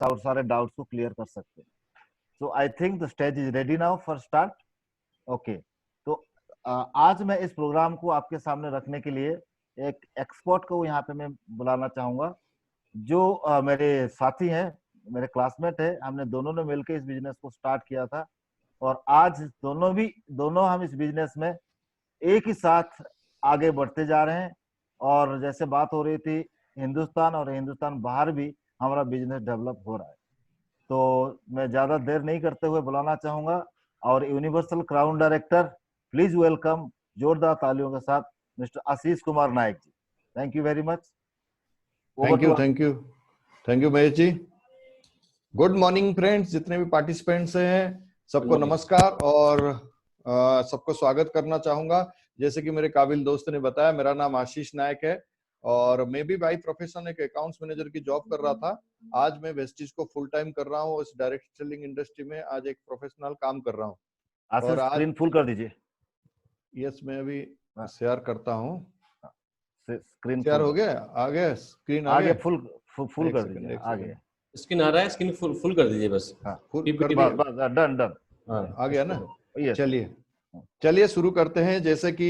और सारे डाउट्स को क्लियर कर सकते हैं। So I think the stage is ready now for start. Okay, तो आज मैं इस प्रोग्राम को आपके सामने रखने के लिए एक एक्सपर्ट को यहाँ पे मैं बुलाना चाहूंगा, जो मेरे साथी हैं, मेरे क्लासमेट है। हमने दोनों ने मिलकर इस बिजनेस को स्टार्ट किया था, और आज दोनों हम इस बिजनेस में एक ही साथ आगे बढ़ते जा रहे हैं। और जैसे बात हो रही थी, हिंदुस्तान और हिंदुस्तान बाहर भी हमारा बिजनेस डेवलप हो रहा है। तो मैं ज्यादा देर नहीं करते हुए बुलाना चाहूंगा और universal crown director, please welcome जोरदार तालियों के साथ mister Ashish Kumar Nayak ji. Thank you very much. Thank you Mahesh ji. Good morning friends, जितने भी पार्टिसिपेंट्स हैं सबको नमस्कार और सबको स्वागत करना चाहूंगा। जैसे कि मेरे काबिल दोस्त ने बताया, मेरा नाम आशीष नायक है और मैं भी बाई प्रोफेशन एक अकाउंट्स मैनेजर की जॉब कर रहा था। आज मैं वेस्टिज को फुल टाइम कर रहा हूँ। इस डायरेक्ट सेलिंग इंडस्ट्री में आज एक प्रोफेशनल काम कर रहा हूँ। और स्क्रीन फुल कर दीजिए। यस, मैं अभी शेयर करता हूँ। स्क्रीन शेयर हो गया? आ गया स्क्रीन? आ गया? फुल कर दीजिए। आ गया स्क्रीन आ रहा है, स्क्रीन फुल कर दीजिए बस। डन। आ गया ना? चलिए शुरू करते हैं। जैसे कि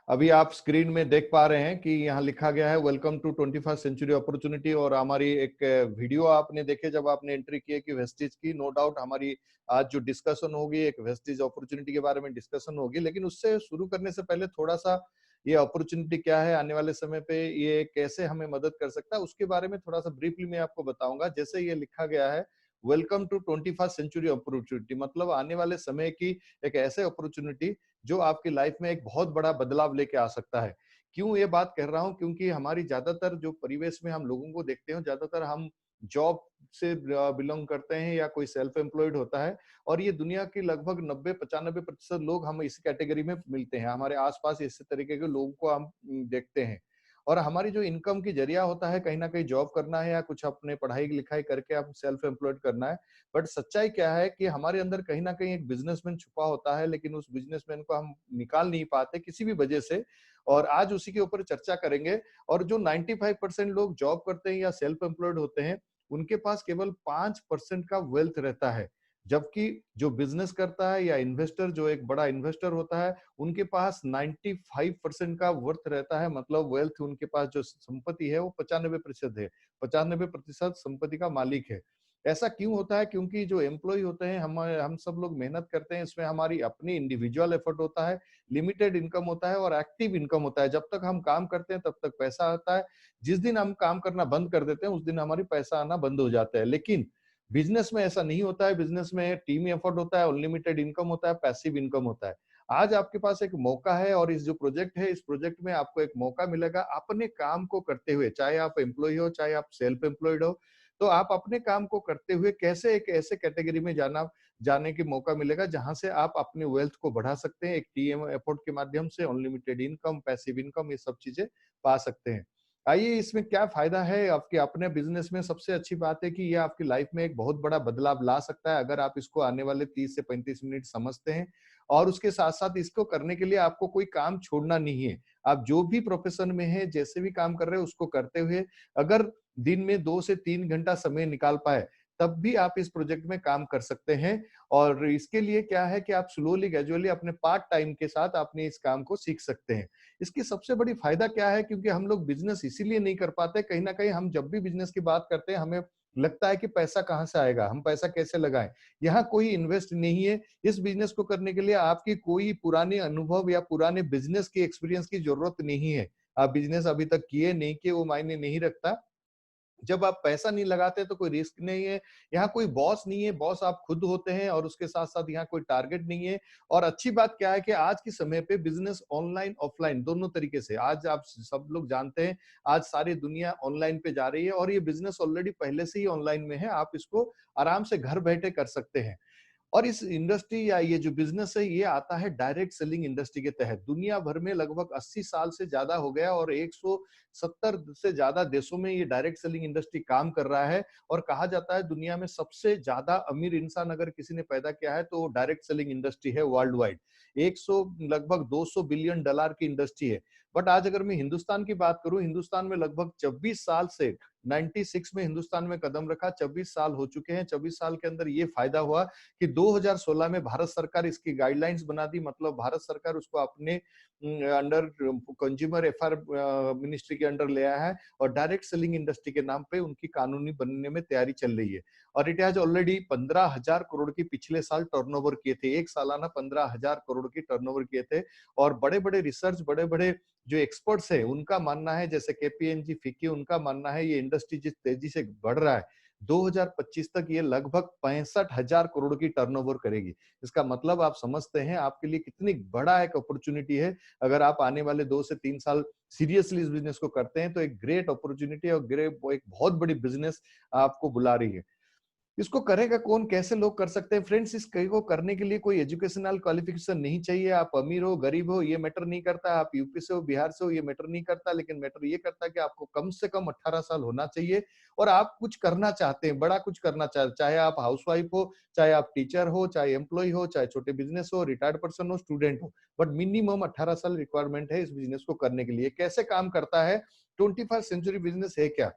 अभी आप स्क्रीन में देख पा रहे हैं कि यहाँ लिखा गया है welcome to 21st century opportunity. और हमारी एक वीडियो आपने देखे जब आपने एंट्री की कि वेस्टिज की। नो डाउट हमारी आज जो डिस्कशन होगी एक वेस्टिज अपॉर्चुनिटी के बारे में डिस्कशन होगी। लेकिन उससे शुरू करने से पहले थोड़ा सा ये अपॉर्चुनिटी क्या है, आने वाले समय पे ये कैसे हमें मदद कर सकता है, उसके बारे में थोड़ा सा ब्रीफली मैं आपको बताऊंगा। जैसे ये लिखा गया है welcome to 21st century opportunity, मतलब आने वाले समय की एक ऐसे अपॉर्चुनिटी जो आपकी लाइफ में एक बहुत बड़ा बदलाव लेके आ सकता है। क्यों ये बात कह रहा हूं? क्योंकि हमारी ज्यादातर जो परिवेश में हम लोगों को देखते हैं, ज्यादातर हम जॉब से बिलोंग करते हैं या कोई सेल्फ एम्प्लॉयड होता है। और ये दुनिया की लगभग 90-95% लोग हम इस कैटेगरी में मिलते हैं। हमारे आसपास इस तरीके के लोगों को हम देखते हैं। और हमारी जो इनकम की जरिया होता है, कहीं ना कहीं जॉब करना है या कुछ अपने पढ़ाई लिखाई करके हम सेल्फ एम्प्लॉयड करना है। बट सच्चाई क्या है कि हमारे अंदर कहीं ना कहीं एक बिजनेसमैन छुपा होता है, लेकिन उस बिजनेसमैन को हम निकाल नहीं पाते किसी भी वजह से। और आज उसी के ऊपर चर्चा करेंगे। और जो 95% लोग जॉब करते हैं या सेल्फ एम्प्लॉयड होते हैं, उनके पास केवल 5% का वेल्थ रहता है। जबकि जो बिजनेस करता है या इन्वेस्टर, जो एक बड़ा इन्वेस्टर होता है, उनके पास 95% का वर्थ रहता है। मतलब वेल्थ, उनके पास जो संपत्ति है वो 95% है। 95% संपत्ति का मालिक है। ऐसा क्यों होता है? क्योंकि जो एम्प्लॉय होते हैं, हम सब लोग मेहनत करते हैं, इसमें हमारी अपनी इंडिविजुअल एफर्ट होता है, लिमिटेड इनकम होता है और एक्टिव इनकम होता है। जब तक हम काम करते हैं तब तक पैसा आता है। जिस दिन हम काम करना बंद कर देते हैं उस दिन हमारी पैसा आना बंद हो जाता है। लेकिन बिजनेस में ऐसा नहीं होता है। बिजनेस में टीम एफर्ट होता है, अनलिमिटेड इनकम होता है, पैसिव इनकम होता है। आज आपके पास एक मौका है और इस जो प्रोजेक्ट है, इस प्रोजेक्ट में आपको एक मौका मिलेगा अपने काम को करते हुए। चाहे आप एम्प्लॉय हो, चाहे आप सेल्फ एम्प्लॉयड हो, तो आप अपने काम को करते हुए कैसे एक ऐसे कैटेगरी में जाने की मौका मिलेगा जहां से आप अपने वेल्थ को बढ़ा सकते हैं। एक टीम एफर्ट के माध्यम से अनलिमिटेड इनकम, पैसिव इनकम, ये सब चीजें पा सकते हैं। आइए, इसमें क्या फायदा है आपके अपने बिजनेस में? सबसे अच्छी बात है कि ये आपकी लाइफ में एक बहुत बड़ा बदलाव ला सकता है अगर आप इसको आने वाले 30 से 35 मिनट समझते हैं। और उसके साथ साथ इसको करने के लिए आपको कोई काम छोड़ना नहीं है। आप जो भी प्रोफेशन में है, जैसे भी काम कर रहे हैं, उसको करते हुए अगर दिन में 2 से 3 घंटा समय निकाल पाए, तब भी आप इस प्रोजेक्ट में काम कर सकते हैं। और इसके लिए क्या है कि आप स्लोली ग्रेजुअली अपने पार्ट टाइम के साथ अपने इस काम को सीख सकते हैं। इसकी सबसे बड़ी फायदा क्या है? क्योंकि हम लोग बिजनेस इसीलिए नहीं कर पाते, कहीं ना कहीं हम जब भी बिजनेस की बात करते हैं हमें लगता है कि पैसा कहाँ से आएगा, हम पैसा कैसे लगाएं। यहाँ कोई इन्वेस्ट नहीं है। इस बिजनेस को करने के लिए आपकी कोई पुराने अनुभव या पुराने बिजनेस की एक्सपीरियंस की जरूरत नहीं है। आप बिजनेस अभी तक किए नहीं किए वो मायने नहीं रखता। जब आप पैसा नहीं लगाते तो कोई रिस्क नहीं है। यहाँ कोई बॉस नहीं है, बॉस आप खुद होते हैं। और उसके साथ साथ यहाँ कोई टारगेट नहीं है। और अच्छी बात क्या है कि आज के समय पे बिजनेस ऑनलाइन ऑफलाइन दोनों तरीके से, आज आप सब लोग जानते हैं, आज सारी दुनिया ऑनलाइन पे जा रही है। और ये बिजनेस ऑलरेडी पहले से ही ऑनलाइन में है। आप इसको आराम से घर बैठे कर सकते हैं। और इस इंडस्ट्री या ये जो बिजनेस है, ये आता है डायरेक्ट सेलिंग इंडस्ट्री के तहत। दुनिया भर में लगभग 80 साल से ज्यादा हो गया और 170 से ज्यादा देशों में ये डायरेक्ट सेलिंग इंडस्ट्री काम कर रहा है। और कहा जाता है दुनिया में सबसे ज्यादा अमीर इंसान अगर किसी ने पैदा किया है तो वो डायरेक्ट सेलिंग इंडस्ट्री है वर्ल्ड वाइड। 100 लगभग $200 बिलियन की इंडस्ट्री है। बट आज अगर मैं हिंदुस्तान की बात करूं, हिंदुस्तान में लगभग 24 साल से 96 में हिंदुस्तान में कदम रखा, 24 साल हो चुके हैं। 24 साल के अंदर ये फायदा हुआ कि 2016 में भारत सरकार इसकी गाइडलाइंस बना दी, मतलब भारत सरकार उसको अपने अंडर कंज्यूमर एफआर मिनिस्ट्री के अंडर ले आया है और डायरेक्ट सेलिंग इंडस्ट्री के नाम पे उनकी कानूनी बनने में तैयारी चल रही है। और इट हैज ऑलरेडी 15,000 करोड़ की पिछले साल टर्नओवर किए थे, एक सालाना 15,000 करोड़ की टर्नओवर किए थे। और बड़े बड़े रिसर्च, बड़े बड़े जो एक्सपर्ट्स हैं उनका मानना है, जैसे केपीएमजी, फिक्की, उनका मानना है ये इंडस्ट्री जिस तेजी से बढ़ रहा है 2025 तक ये लगभग 65,000 करोड़ की टर्नओवर करेगी। इसका मतलब आप समझते हैं आपके लिए कितनी बड़ा एक अपॉर्चुनिटी है। अगर आप आने वाले 2 से 3 साल सीरियसली इस बिजनेस को करते हैं तो एक ग्रेट अपॉर्चुनिटी और एक बहुत बड़ी बिजनेस आपको बुला रही है। इसको करेगा कौन, कैसे लोग कर सकते हैं? फ्रेंड्स, इस को करने के लिए कोई एजुकेशनल क्वालिफिकेशन नहीं चाहिए। आप अमीर हो, गरीब हो, ये मैटर नहीं करता। आप यूपी से हो, बिहार से हो, ये मैटर नहीं करता। लेकिन मैटर ये करता है कि आपको कम से कम 18 साल होना चाहिए और आप कुछ करना चाहते हैं, बड़ा कुछ करना चाहते, चाहे आप हाउसवाइफ हो, चाहे आप टीचर हो, चाहे एम्प्लॉय हो, चाहे छोटे बिजनेस हो, रिटायर्ड पर्सन हो, स्टूडेंट हो, बट मिनिमम 18 साल रिक्वायरमेंट है इस बिजनेस को करने के लिए। कैसे काम करता है 21st सेंचुरी बिजनेस है क्या?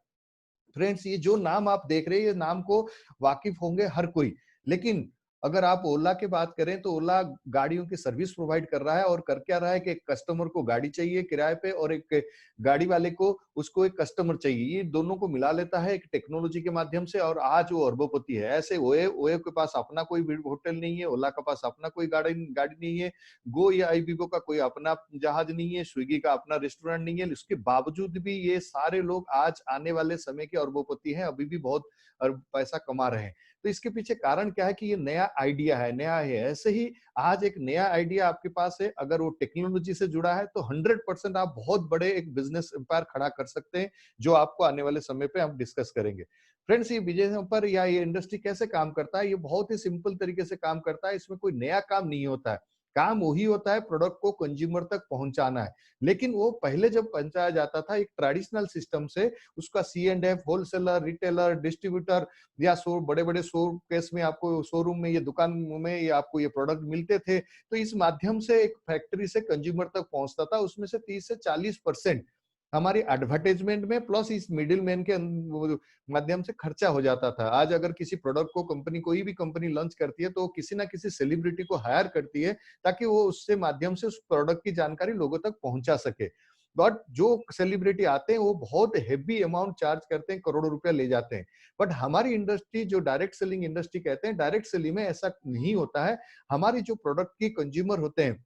फ्रेंड्स, ये जो नाम आप देख रहे हैं, ये नाम को वाकिफ होंगे हर कोई। लेकिन अगर आप ओला की बात करें तो ओला गाड़ियों की सर्विस प्रोवाइड कर रहा है और कर क्या रहा है कि एक कस्टमर को गाड़ी चाहिए किराए पे और एक गाड़ी वाले को उसको एक कस्टमर चाहिए, ये दोनों को मिला लेता है एक टेक्नोलॉजी के माध्यम से और आज वो अरबोपति है। ऐसे ओए ओए के पास अपना कोई होटल नहीं है, ओला के पास अपना कोई गाड़ी नहीं है, गो या आईबीबो का कोई अपना जहाज नहीं है, स्विगी का अपना रेस्टोरेंट नहीं है। इसके बावजूद भी ये सारे लोग आज आने वाले समय के अरबोपति हैं, अभी भी बहुत पैसा कमा रहे हैं। तो इसके पीछे कारण क्या है कि ये नया आइडिया है, नया है। ऐसे ही आज एक नया आइडिया आपके पास है, अगर वो टेक्नोलॉजी से जुड़ा है तो 100% आप बहुत बड़े एक बिजनेस एम्पायर खड़ा कर सकते हैं, जो आपको आने वाले समय पे हम डिस्कस करेंगे। फ्रेंड्स, ये बिजनेस पर या ये इंडस्ट्री कैसे काम करता है? ये बहुत ही सिंपल तरीके से काम करता है। इसमें कोई नया काम नहीं होता है। काम वही होता है, प्रोडक्ट को कंज्यूमर तक पहुंचाना है। लेकिन वो पहले जब पहुंचाया जाता था एक ट्रेडिशनल सिस्टम से, उसका C&F, होलसेलर, रिटेलर, डिस्ट्रीब्यूटर या बड़े बड़े शोकेस में आपको शोरूम में, ये दुकान में ये आपको ये प्रोडक्ट मिलते थे। तो इस माध्यम से एक फैक्ट्री से कंज्यूमर तक पहुंचता था। उसमें से 30 से 40% हमारी एडवर्टाइजमेंट में प्लस इस मिडिल मैन के माध्यम से खर्चा हो जाता था। आज अगर किसी प्रोडक्ट को कंपनी, कोई भी कंपनी लॉन्च करती है तो किसी ना किसी सेलिब्रिटी को हायर करती है ताकि वो उससे माध्यम से उस प्रोडक्ट की जानकारी लोगों तक पहुंचा सके। बट जो सेलिब्रिटी आते हैं वो बहुत हेवी अमाउंट चार्ज करते हैं, करोड़ों रुपया ले जाते हैं। बट हमारी इंडस्ट्री जो डायरेक्ट सेलिंग इंडस्ट्री कहते हैं, डायरेक्ट सेलिंग में ऐसा नहीं होता है। हमारी जो प्रोडक्ट की कंज्यूमर होते हैं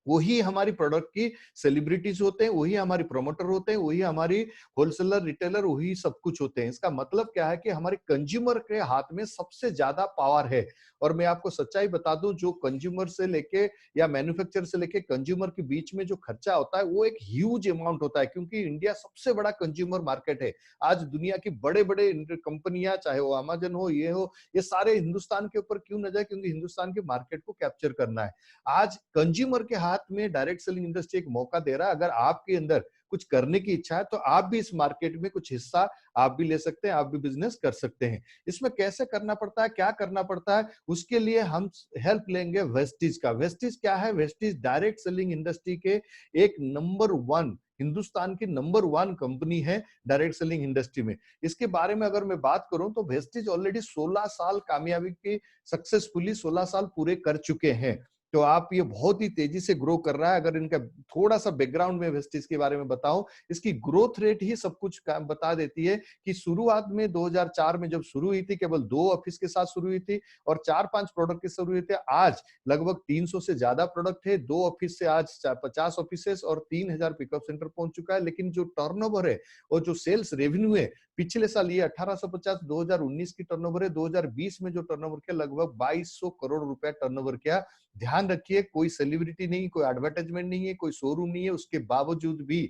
वही हमारी प्रोडक्ट की सेलिब्रिटीज होते हैं, वही हमारी प्रमोटर होते हैं, वही हमारी होलसेलर, रिटेलर, वही सब कुछ होते हैं। इसका मतलब क्या है कि हमारे कंज्यूमर के हाथ में सबसे ज्यादा पावर है। और मैं आपको सच्चाई बता दूं, जो कंज्यूमर से लेके या मैन्युफैक्चरर से लेके कंज्यूमर के बीच में जो खर्चा होता है वो एक ह्यूज अमाउंट होता है, क्योंकि इंडिया सबसे बड़ा कंज्यूमर मार्केट है। आज दुनिया की बड़े बड़े कंपनियां, चाहे वो अमेजन हो, ये सारे हिंदुस्तान के ऊपर क्यों न जाए, क्योंकि हिंदुस्तान के मार्केट को कैप्चर करना है। आज कंज्यूमर के हाथ में डायरेक्ट सेलिंग इंडस्ट्री एक मौका दे रहा है। अगर आपके अंदर कुछ करने की इच्छा है तो आप भी इस मार्केट में कुछ हिस्सा आप भी ले सकते हैं, आप भी बिजनेस कर सकते हैं। इसमें कैसे करना पड़ता है, क्या करना पड़ता है, उसके लिए हम हेल्प लेंगे वेस्टीज का। वेस्टीज क्या है? वेस्टीज डायरेक्ट सेलिंग इंडस्ट्री के एक नंबर 1, हिंदुस्तान की नंबर 1 कंपनी है डायरेक्ट सेलिंग इंडस्ट्री में। इसके बारे में अगर मैं बात करूं तो वेस्टीज ऑलरेडी 16 साल कामयाबी की सक्सेसफुली 16 साल पूरे कर चुके हैं। तो आप ये बहुत ही तेजी से ग्रो कर रहा है। अगर इनका थोड़ा सा बैकग्राउंड में वेस्टीज के बारे में बताऊं, इसकी ग्रोथ रेट ही सब कुछ बता देती है कि शुरुआत में 2004 में जब शुरू हुई थी, केवल 2 ऑफिस के साथ शुरू हुई थी और 4-5 प्रोडक्ट के शुरू हुए थे। आज लगभग 300 से ज्यादा प्रोडक्ट है, 2 ऑफिस से आज 50 ऑफिसेस और 3000 पिकअप सेंटर पहुंच चुका है। लेकिन जो टर्नओवर है और जो सेल्स रेवेन्यू है, पिछले साल ये 1850 2019 की टर्नओवर है, 2020 में जो टर्नओवर किया लगभग 2200 करोड़ रुपया टर्नओवर किया। ध्यान रखिए, कोई सेलिब्रिटी नहीं, कोई एडवर्टाइजमेंट नहीं है, कोई शोरूम नहीं है, उसके बावजूद भी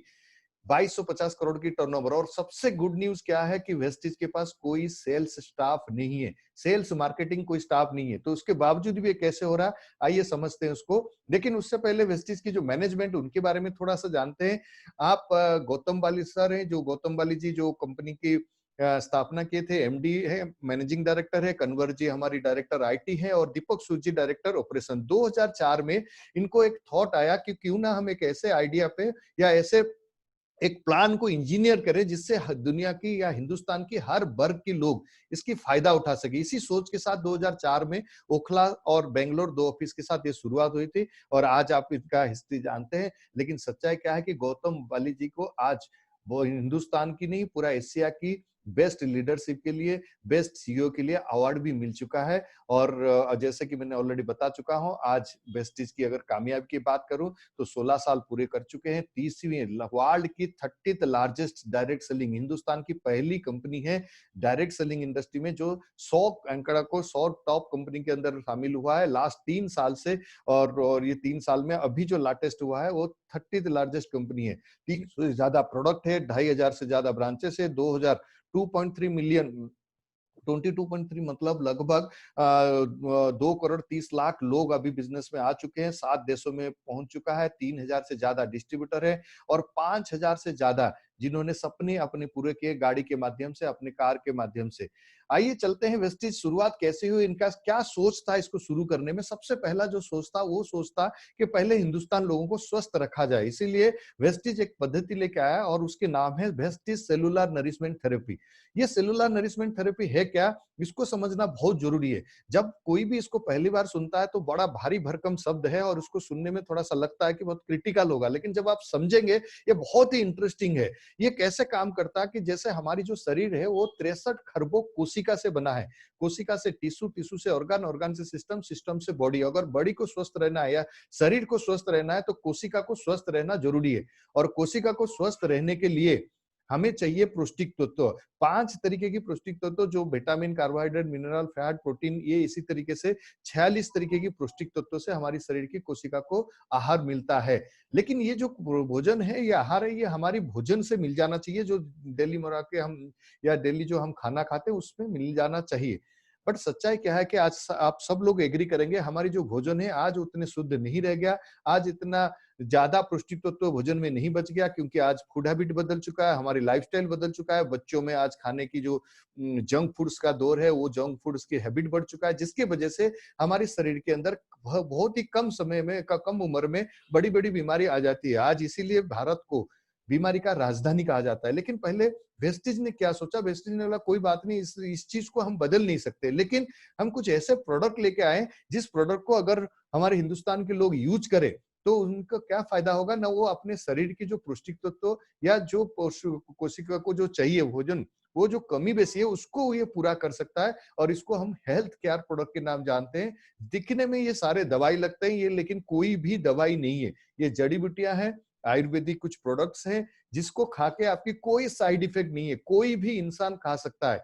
2250 करोड़ की टर्नओवर। और सबसे गुड न्यूज क्या है कि वेस्टीज के पास कोई सेल्स स्टाफ नहीं है, सेल्स मार्केटिंग कोई स्टाफ नहीं है। तो उसके बावजूद भी ये कैसे हो रहा है, आइए समझते हैं उसको। लेकिन उससे पहले वेस्टीज की जो मैनेजमेंट, उनके बारे में थोड़ा सा जानते हैं। आप गौतम बाली सर हैं, जो गौतम बाली जी जो कंपनी की स्थापना किए थे। एमडी है, मैनेजिंग डायरेक्टर है, कन्वर जी हमारी डायरेक्टर आईटी है और दीपक सूद जी डायरेक्टर ऑपरेशन। 2004 में इनको एक थॉट आया कि क्यों ना हम एक ऐसे आइडिया पे या ऐसे एक प्लान को इंजीनियर करें जिससे दुनिया की या हिंदुस्तान की हर वर्ग के लोग इसकी फायदा उठा सके। इसी सोच के साथ 2004 में ओखला और बेंगलोर 2 ऑफिस के साथ ये शुरुआत हुई थी और आज आप इसका हिस्ट्री जानते हैं। लेकिन सच्चाई क्या है कि गौतम वाली जी को आज वो हिंदुस्तान की नहीं, पूरा एशिया की बेस्ट लीडरशिप के लिए, बेस्ट सीईओ के लिए अवार्ड भी मिल चुका है। और जैसे कि मैंने ऑलरेडी बता चुका हूं, आज वेस्टिज की अगर कामयाबी की बात करूं तो 16 साल पूरे कर चुके हैं। 30वीं वर्ल्ड की 30th largest direct selling, Hindustan की पहली कंपनी है डायरेक्ट सेलिंग इंडस्ट्री में जो 100 अंकड़ा को 100 टॉप कंपनी के अंदर शामिल हुआ है लास्ट 3 साल से। और ये 3 साल में अभी जो लेटेस्ट हुआ है वो 30th लार्जेस्ट कंपनी है। 300 से ज्यादा प्रोडक्ट है, 2500 से ज्यादा ब्रांचेस है, 2.3 मिलियन 22.3 मतलब लगभग 2 करोड़ 30 लाख लोग अभी बिजनेस में आ चुके हैं। 7 देशों में पहुंच चुका है। 3000 से ज्यादा डिस्ट्रीब्यूटर है और 5000 से ज्यादा जिन्होंने सपने अपने पूरे किए गाड़ी के माध्यम से, अपने कार के माध्यम से। आइए चलते हैं वेस्टिज शुरुआत कैसे हुई, इनका क्या सोच था इसको शुरू करने में। सबसे पहला जो सोच था वो सोच था कि पहले हिंदुस्तान लोगों को स्वस्थ रखा जाए, इसीलिए वेस्टिज एक पद्धति लेके आया और उसके नाम है वेस्टिज सेलुलर नरिशमेंट थेरेपी। ये सेलुलर नरिशमेंट थेरेपी है क्या, इसको समझना बहुत जरूरी है। जब कोई भी इसको पहली बार सुनता है तो बड़ा भारी भरकम शब्द है और उसको सुनने में थोड़ा सा लगता है कि बहुत क्रिटिकल होगा, लेकिन जब आप समझेंगे ये बहुत ही इंटरेस्टिंग है। ये कैसे काम करता है कि जैसे हमारी जो शरीर है वो 63 खरबों कोशिका से बना है। कोशिका से टिश्यू, टिश्यू से ऑर्गन, ऑर्गन से सिस्टम, सिस्टम से बॉडी। अगर बॉडी को स्वस्थ रहना है या शरीर को स्वस्थ रहना है तो कोशिका को स्वस्थ रहना जरूरी है। और कोशिका को स्वस्थ रहने के लिए हमें चाहिए पौष्टिक तत्व। 5 तरीके की पौष्टिक तत्व जो vitamin, carbohydrate, mineral, fat, protein, ये इसी तरीके से 46 तरीके की पौष्टिक तत्वों से हमारी शरीर की कोशिका को आहार मिलता है। लेकिन ये जो भोजन है, ये आहार है, ये हमारी भोजन से मिल जाना चाहिए, जो डेली मरा के हम या डेली जो हम खाना खाते हैं उसमें मिल जाना चाहिए। बट सच्चाई क्या है कि आज आप सब लोग एग्री करेंगे, हमारी जो भोजन है आज उतने शुद्ध नहीं रह गया। आज इतना ज्यादा पौष्टिक तत्व भोजन में नहीं बच गया क्योंकि आज फूड हैबिट बदल चुका है, हमारी लाइफस्टाइल बदल चुका है। बच्चों में आज खाने की जो जंक फूड्स का दौर है, वो जंक फूड्स की हैबिट बढ़ चुका है, जिसकी वजह से हमारे शरीर के अंदर बहुत ही कम समय में, कम उम्र में बड़ी बड़ी बीमारी आ जाती है। आज इसीलिए भारत को बीमारी का राजधानी कहा जाता है। लेकिन पहले वेस्टिज ने क्या सोचा, वेस्टिज ने बोला कोई बात नहीं, इस चीज को हम बदल नहीं सकते, लेकिन हम कुछ ऐसे प्रोडक्ट लेके आए जिस प्रोडक्ट को अगर हमारे हिंदुस्तान के लोग यूज करें तो उनका क्या फायदा होगा ना। वो अपने शरीर की जो पौष्टिक तत्व या जो कोशिका को जो चाहिए भोजन, वो जो कमी बेसी है उसको ये पूरा कर सकता है। और इसको हम हेल्थ केयर प्रोडक्ट के नाम जानते हैं। दिखने में ये सारे दवाई लगते हैं ये, लेकिन कोई भी दवाई नहीं है। ये जड़ी बूटियां हैं, आयुर्वेदिक कुछ प्रोडक्ट्स हैं जिसको खा के आपकी कोई साइड इफेक्ट नहीं है, कोई भी इंसान खा सकता है।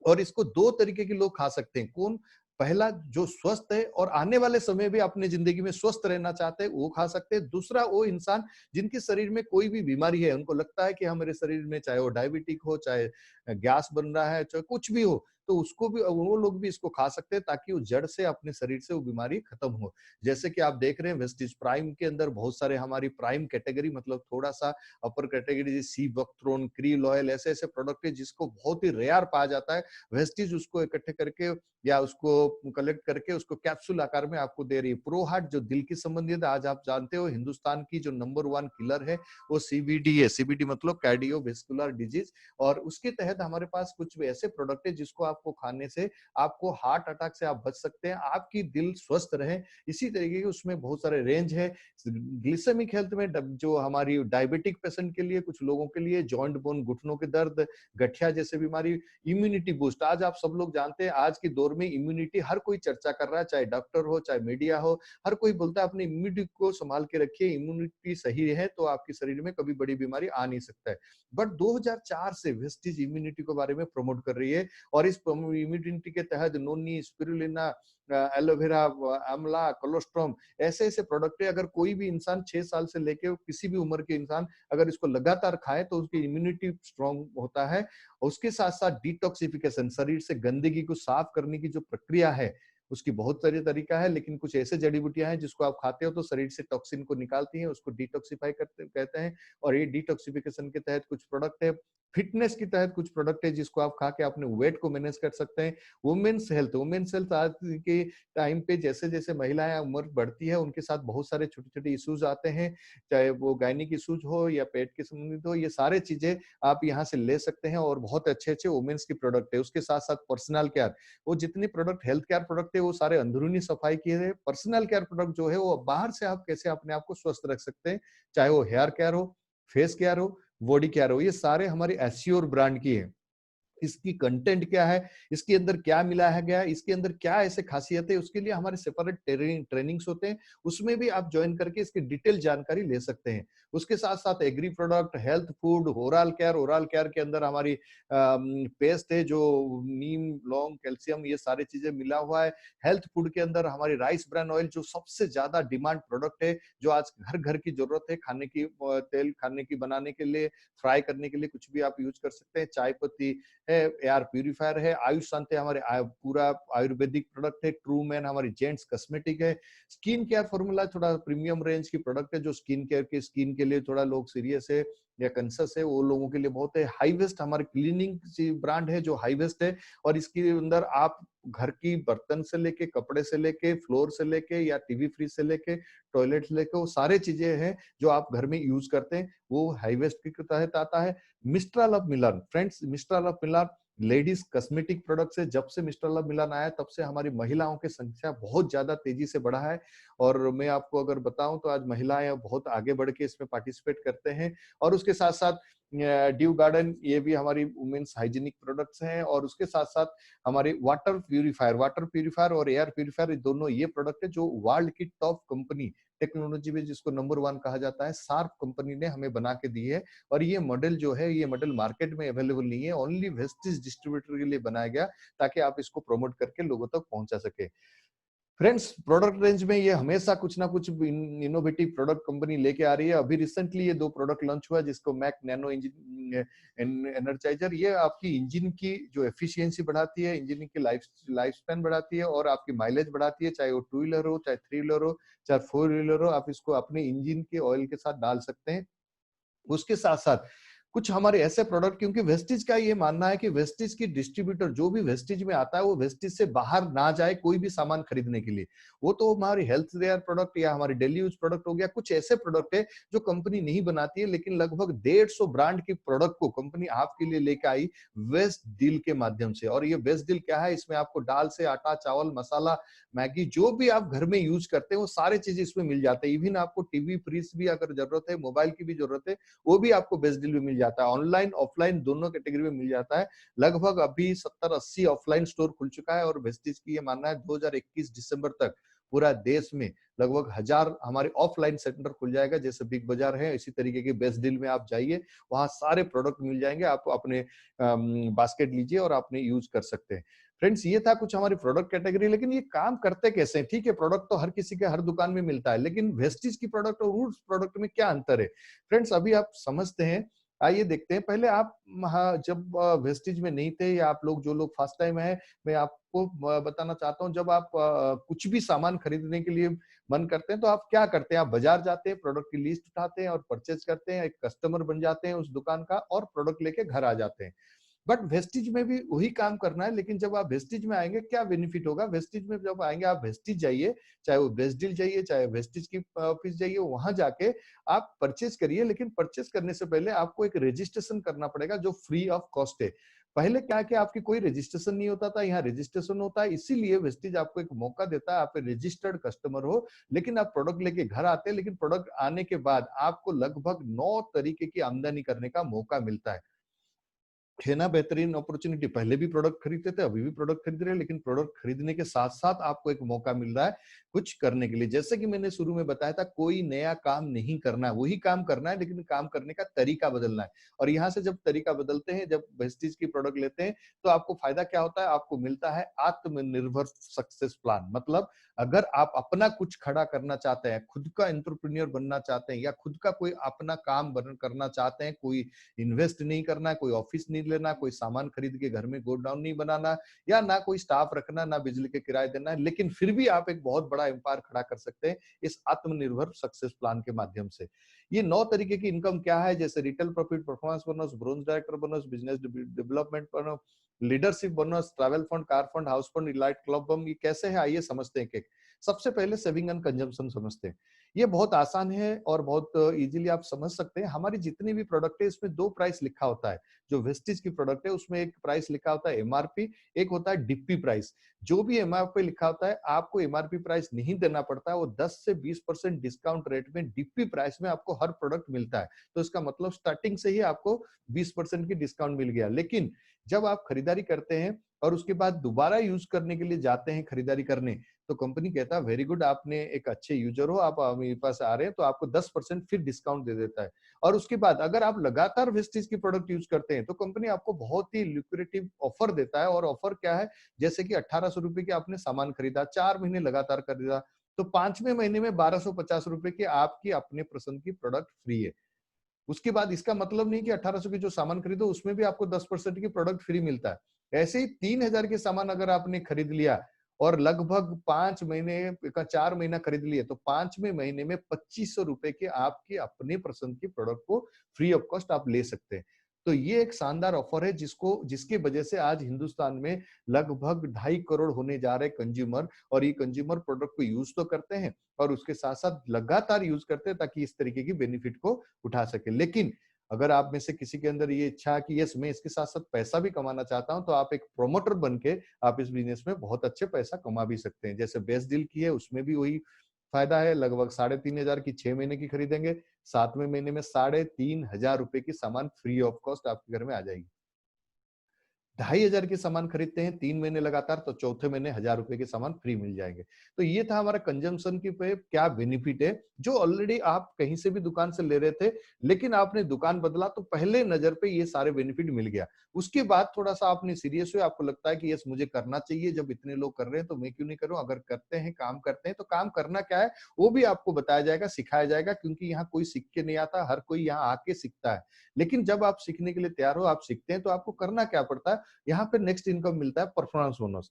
और इसको 2 तरीके के लोग खा सकते हैं। कौन? पहला जो स्वस्थ है और आने वाले समय भी अपने जिंदगी में स्वस्थ रहना चाहते हैं वो खा सकते हैं। दूसरा वो इंसान जिनके शरीर में कोई भी बीमारी है, उनको लगता है कि हमारे शरीर में चाहे वो डायबिटिक हो, चाहे गैस बन रहा है, चाहे कुछ भी हो, तो उसको भी, वो लोग भी इसको खा सकते हैं ताकि वो जड़ से अपने शरीर से वो बीमारी खत्म हो। जैसे कि आप देख रहे हैं वेस्टिज प्राइम के अंदर बहुत सारे हमारी प्राइम कैटेगरी, मतलब थोड़ा सा अपर कैटेगरी, सी बकथ्रोन, क्रील ऑयल, ऐसे ऐसे प्रोडक्ट है जिसको बहुत ही रेयर पाया जाता है। वेस्टिज उसको इकट्ठे करके या उसको कलेक्ट करके उसको कैप्सूल आकार में आपको दे रही है। प्रो हार्ट जो दिल की संबंधित, आज आप जानते हो हिंदुस्तान की जो नंबर 1 किलर है वो सीबीडी है। सीबीडी मतलब कार्डियोवैस्कुलर डिजीज। और उसके तहत हमारे पास कुछ ऐसे प्रोडक्ट है जिसको आपको खाने से आपको हार्ट अटैक से आप बच सकते हैं, आपकी दिल स्वस्थ रहे। इसी तरीके के उसमें बहुत सारे रेंज है। ग्लिसेमिक हेल्थ में जो हमारी डायबिटिक पेशेंट के लिए, कुछ लोगों के लिए जॉइंट बोन, घुटनों के दर्द, गठिया जैसे बीमारी, इम्यूनिटी बूस्ट। आज आप सब लोग जानते हैं आज के दौर में इम्यूनिटी हर कोई चर्चा कर रहा है, चाहे डॉक्टर हो, चाहे मीडिया हो, हर कोई बोलता है अपनी इम्यूनिटी को संभाल के रखिए। इम्यूनिटी सही है तो आपके शरीर में कभी बड़ी बीमारी आ नहीं सकता है। बट 2004 से वेस्टिज इम्यूनिटी के बारे में प्रमोट कर रही है और इस इम्यूनिटी के तहत नोनी, स्पिरुलिना, एलोवेरा, आंवला, कोलोस्ट्रॉम, ऐसे ऐसे प्रोडक्ट है। अगर कोई भी इंसान 6 साल से लेके किसी भी उम्र के इंसान अगर इसको लगातार खाए तो उसकी इम्यूनिटी स्ट्रांग होता है। उसके साथ साथ डिटॉक्सिफिकेशन, शरीर से गंदगी को साफ करने की जो प्रक्रिया है उसकी बहुत सारे तरीका है, लेकिन कुछ ऐसे जड़ी बूटियां हैं जिसको आप खाते हो तो शरीर से टॉक्सिन को निकालती हैं, उसको डिटॉक्सिफाई करते कहते हैं। और ये डिटॉक्सिफिकेशन के तहत कुछ प्रोडक्ट है फिटनेस के तहत कुछ प्रोडक्ट है जिसको आप खा के अपने वेट को मैनेज कर सकते हैं। वुमेन्स हेल्थ आज के टाइम पे जैसे जैसे महिलाएं उम्र बढ़ती है उनके साथ बहुत सारे छोटे छोटे इश्यूज आते हैं, चाहे वो गायनिक इश्यूज हो या पेट के संबंधित हो, ये सारे चीजें आप यहाँ से ले सकते हैं और बहुत अच्छे अच्छे वुमेन्स की प्रोडक्ट है। उसके साथ साथ पर्सनल केयर, वो जितने प्रोडक्ट हेल्थ केयर प्रोडक्ट है वो सारे अंदरूनी सफाई के है। पर्सनल केयर प्रोडक्ट जो है वो बाहर से आप कैसे अपने आप को स्वस्थ रख सकते हैं, चाहे वो हेयर केयर हो, फेस केयर हो, बॉडी केयर हो, ये सारे हमारे एस्योर ब्रांड की है। इसकी कंटेंट क्या है, इसके अंदर क्या मिलाया गया, इसके अंदर क्या ऐसे खासियत है, उसके लिए हमारे सेपरेट ट्रेनिंग्स होते हैं, उसमें भी आप ज्वाइन करके इसकी डिटेल जानकारी ले सकते हैं। उसके साथ साथ agree product, health food, oral care के अंदर हमारी पेस्ट है जो नीम, लौंग, कैल्शियम, ये सारी चीजें मिला हुआ है। हेल्थ फूड के अंदर हमारी राइस ब्रान ऑयल जो सबसे ज्यादा डिमांड प्रोडक्ट है, जो आज घर घर की जरूरत है, खाने की तेल खाने की बनाने के लिए, फ्राई करने के लिए कुछ भी आप यूज कर सकते हैं। चाय पत्ती है, एयर प्यूरिफायर है, आयुष शांति हमारे पूरा आयुर्वेदिक प्रोडक्ट है, ट्रू मैन हमारी जेंट्स कॉस्मेटिक है, स्किन केयर फॉर्मूला थोड़ा प्रीमियम रेंज की प्रोडक्ट है जो स्किन के लिए थोड़ा लोग सीरियस है या कंसस है, वो लोगों के लिए बहुत है। हाई वेस्ट हमारी क्लीनिंग ब्रांड है जो हाई वेस्ट है, और इसके अंदर आप घर की बर्तन से लेके, कपड़े से लेके, फ्लोर से लेके या टीवी फ्रिज से लेके, टॉयलेट से लेके, वो सारे चीजें हैं जो आप घर में यूज करते हैं, वो हाई वेस्ट के तहत आता है। Mistral of Milan, friends mistral of Milan ladies cosmetic products है। जब से मिस्ट्रल ऑफ मिलान आया तब से हमारी महिलाओं की संख्या बहुत ज्यादा तेजी से बढ़ा है, और मैं आपको अगर बताऊं तो आज महिलाएं बहुत आगे बढ़ के इसमें पार्टिसिपेट करते हैं। और उसके साथ साथ ड्यू गार्डन, ये भी हमारी वुमेन्स हाइजीनिक प्रोडक्ट्स हैं। और उसके साथ साथ हमारी वाटर प्यूरिफायर और एयर प्यूरिफायर, दोनों ये प्रोडक्ट है जो वर्ल्ड की टॉप कंपनी टेक्नोलॉजी में जिसको नंबर 1 कहा जाता है, शार्प कंपनी ने हमें बना के दी है। और ये मॉडल मार्केट में अवेलेबल नहीं है, ओनली वेस्टिज डिस्ट्रीब्यूटर के लिए बनाया गया ताकि आप इसको प्रमोट करके लोगों तक पहुंचा सके। फ्रेंड्स, प्रोडक्ट रेंज में ये हमेशा कुछ ना कुछ इनोवेटिव प्रोडक्ट कंपनी लेके आ रही है। अभी रिसेंटली ये 2 प्रोडक्ट लॉन्च हुआ जिसको मैक नैनो इंजन एनर्जाइजर, ये आपकी इंजन की जो एफिशिएंसी बढ़ाती है, इंजन की लाइफ स्पैन बढ़ाती है और आपकी माइलेज बढ़ाती है। चाहे वो 2 व्हीलर हो, चाहे 3 व्हीलर हो, चाहे 4 व्हीलर हो, आप इसको अपने इंजन के ऑयल के साथ डाल सकते हैं। उसके साथ साथ कुछ हमारे ऐसे प्रोडक्ट, क्योंकि वेस्टिज का ये मानना है कि वेस्टिज की डिस्ट्रीब्यूटर जो भी वेस्टिज में आता है वो वेस्टिज से बाहर ना जाए कोई भी सामान खरीदने के लिए। वो तो हमारी हेल्थ केयर प्रोडक्ट या हमारी डेली यूज प्रोडक्ट हो गया। कुछ ऐसे प्रोडक्ट है जो कंपनी नहीं बनाती है, लेकिन लगभग 150 ब्रांड की प्रोडक्ट को कंपनी आपके लिए लेकर आई वेस्ट डील के माध्यम से। और ये वेस्ट डील क्या है, इसमें आपको दाल से आटा, चावल, मसाला, मैगी, जो भी आप घर में यूज करते हैं वो सारे चीज इसमें मिल जाते हैं। इवन आपको टीवी फ्रिज भी अगर जरूरत है, मोबाइल की भी जरूरत है, वो भी आपको बेस्ट डील में मिल जाता है। ऑनलाइन ऑफलाइन दोनों कैटेगरी में मिल जाता है। लगभग अभी 70-80 ऑफलाइन स्टोर खुल चुका है, और वेस्टिज की ये मानना है 2021 दिसंबर तक पूरा देश में लगभग 1000 हमारे ऑफलाइन सेंटर खुल जाएगा। जैसे बिग बाजार है, इसी तरीके के बेस्ट डील में आप जाइए, वहां सारे प्रोडक्ट मिल जाएंगे, आप अपने बास्केट लीजिए और आपने यूज कर सकते हैं। फ्रेंड्स, ये था कुछ हमारी प्रोडक्ट कैटेगरी। लेकिन ये काम करते कैसे हैं? ठीक है, प्रोडक्ट तो हर किसी के हर दुकान में मिलता है, लेकिन वेस्टिज की प्रोडक्ट और रूट्स प्रोडक्ट में क्या अंतर है? फ्रेंड्स, अभी आप समझते हैं, आइए देखते हैं। पहले आप जब वेस्टिज में नहीं थे, या आप लोग जो लोग फर्स्ट टाइम है, मैं आपको बताना चाहता हूँ, जब आप कुछ भी सामान खरीदने के लिए मन करते हैं तो आप क्या करते हैं? आप बाजार जाते हैं, प्रोडक्ट की लिस्ट उठाते हैं और परचेज करते हैं, एक कस्टमर बन जाते हैं उस दुकान का और प्रोडक्ट लेके घर आ जाते हैं। बट वेस्टिज में भी वही काम करना है, लेकिन जब आप वेस्टिज में आएंगे क्या बेनिफिट होगा? वेस्टिज में जब आएंगे, आप वेस्टिज जाइए, चाहे वो बेस्ट डील जाइए, चाहे वेस्टिज की ऑफिस जाइए, वहां जाके आप परचेज करिए। लेकिन परचेज करने से पहले आपको एक रजिस्ट्रेशन करना पड़ेगा जो फ्री ऑफ कॉस्ट है। पहले क्या कि आपकी कोई रजिस्ट्रेशन नहीं होता था, यहाँ रजिस्ट्रेशन होता है। इसीलिए वेस्टिज आपको एक मौका देता है, आप रजिस्टर्ड कस्टमर हो, लेकिन आप प्रोडक्ट लेके घर आते हैं। लेकिन प्रोडक्ट आने के बाद आपको लगभग 9 तरीके की आमदनी करने का मौका मिलता है ना। बेहतरीन अपॉर्चुनिटी। पहले भी प्रोडक्ट खरीदते थे, अभी भी प्रोडक्ट खरीद रहे हैं, लेकिन प्रोडक्ट खरीदने के साथ साथ आपको एक मौका मिल रहा है कुछ करने के लिए। जैसे कि मैंने शुरू में बताया था, कोई नया काम नहीं करना है, वही काम करना है, लेकिन काम करने का तरीका बदलना है। और यहाँ से जब तरीका बदलते हैं, जब वेस्टिज की प्रोडक्ट लेते हैं, तो आपको फायदा क्या होता है? आपको मिलता है आत्मनिर्भर सक्सेस प्लान। मतलब अगर आप अपना कुछ खड़ा करना चाहते हैं, खुद का एंटरप्रेन्योर बनना चाहते हैं, या खुद का कोई अपना काम करना चाहते हैं, कोई इन्वेस्ट नहीं करना है, कोई ऑफिस नहीं लेना, कोई सामान खरीद के घर में गोडाउन नहीं बनाना, या ना कोई स्टाफ रखना, ना बिजली के किराए देना है, लेकिन फिर भी आप एक बहुत बड़ा एम्पायर खड़ा कर सकते हैं इस आत्मनिर्भर सक्सेस प्लान के माध्यम से। ये 9 तरीके की इनकम क्या है, जैसे retail profit, performance bonus, bronze director bonus, business development bonus, leadership bonus, travel fund, car fund, house fund, elite club बम, ये कैसे है आइए समझते हैं एक। सबसे पहले सेविंग एंड कंजम्पशन समझते हैं। ये बहुत आसान है और बहुत इजीली आप समझ सकते हैं। हमारी जितनी भी प्रोडक्ट है इसमें 2 प्राइस लिखा होता है। जो वेस्टेज की प्रोडक्ट है उसमें एक प्राइस लिखा होता है एमआरपी, एक होता है डिप्पी प्राइस। जो भी एमआरपी लिखा होता है आपको एमआरपी प्राइस नहीं देना पड़ता है, वो 10 से 20% डिस्काउंट रेट में डिप्पी प्राइस में आपको हर प्रोडक्ट मिलता है। तो इसका मतलब स्टार्टिंग से ही आपको 20% की डिस्काउंट मिल गया। लेकिन जब आप खरीदारी करते हैं और उसके बाद दोबारा यूज करने के लिए जाते हैं खरीदारी करने, तो कंपनी कहता है वेरी गुड, आपने एक अच्छे यूजर हो, आप मेरे पास आ रहे हैं, तो आपको 10% फिर डिस्काउंट दे देता है। और उसके बाद अगर आप लगातार वेस्टेज की प्रोडक्ट यूज करते हैं तो कंपनी आपको बहुत ही ल्यूक्रेटिव ऑफर देता है। और ऑफर क्या है, जैसे कि 1800 रुपए के आपने सामान खरीदा, 4 महीने लगातार खरीदा, तो 5वें महीने में 1250 रुपए की आपकी अपने पसंद की प्रोडक्ट फ्री है। उसके बाद इसका मतलब नहीं कि 1800 की जो सामान खरीदो उसमें भी आपको 10% की प्रोडक्ट फ्री मिलता है। ऐसे ही 3000 के सामान अगर आपने खरीद लिया और लगभग 5 महीने का 4 महीना खरीद लिए, तो 5वें महीने में 2500 रुपए के आपके अपने पसंद की प्रोडक्ट को फ्री ऑफ कॉस्ट आप ले सकते हैं। तो ये एक शानदार ऑफर है जिसके वजह से आज हिंदुस्तान में लगभग 2.5 करोड़ होने जा रहे कंज्यूमर, और ये कंज्यूमर प्रोडक्ट को यूज तो करते हैं और उसके साथ साथ लगातार यूज करते हैं ताकि इस तरीके की बेनिफिट को उठा सके। लेकिन अगर आप में से किसी के अंदर ये इच्छा है कि यस मैं इसके साथ साथ पैसा भी कमाना चाहता हूं, तो आप एक प्रोमोटर बन के आप इस बिजनेस में बहुत अच्छे पैसा कमा भी सकते हैं। जैसे बेस्ट डील की है उसमें भी वही फायदा है, लगभग 3500 की 6 महीने की खरीदेंगे, 7वें महीने में 3500 रुपए की सामान फ्री ऑफ कॉस्ट आपके घर में आ जाएगी। 2500 के सामान खरीदते हैं 3 महीने लगातार, तो चौथे महीने 1000 रुपए के सामान फ्री मिल जाएंगे। तो ये था हमारा कंजम्पशन की पे क्या बेनिफिट है, जो ऑलरेडी आप कहीं से भी दुकान से ले रहे थे, लेकिन आपने दुकान बदला तो पहले नजर पे ये सारे बेनिफिट मिल गया। उसके बाद थोड़ा सा आपने सीरियस हुए, आपको लगता है कि यस मुझे करना चाहिए, जब इतने लोग कर रहे हैं तो मैं क्यों नहीं करूं। अगर करते हैं, काम करते हैं, तो काम करना क्या है वो भी आपको बताया जाएगा, सिखाया जाएगा, क्योंकि यहाँ कोई सीख के नहीं आता, हर कोई यहाँ आके सीखता है। लेकिन जब आप सीखने के लिए तैयार हो, आप सीखते हैं, तो आपको करना क्या पड़ता है, यहाँ पे नेक्स्ट इनकम मिलता है परफॉर्मेंस बोनस।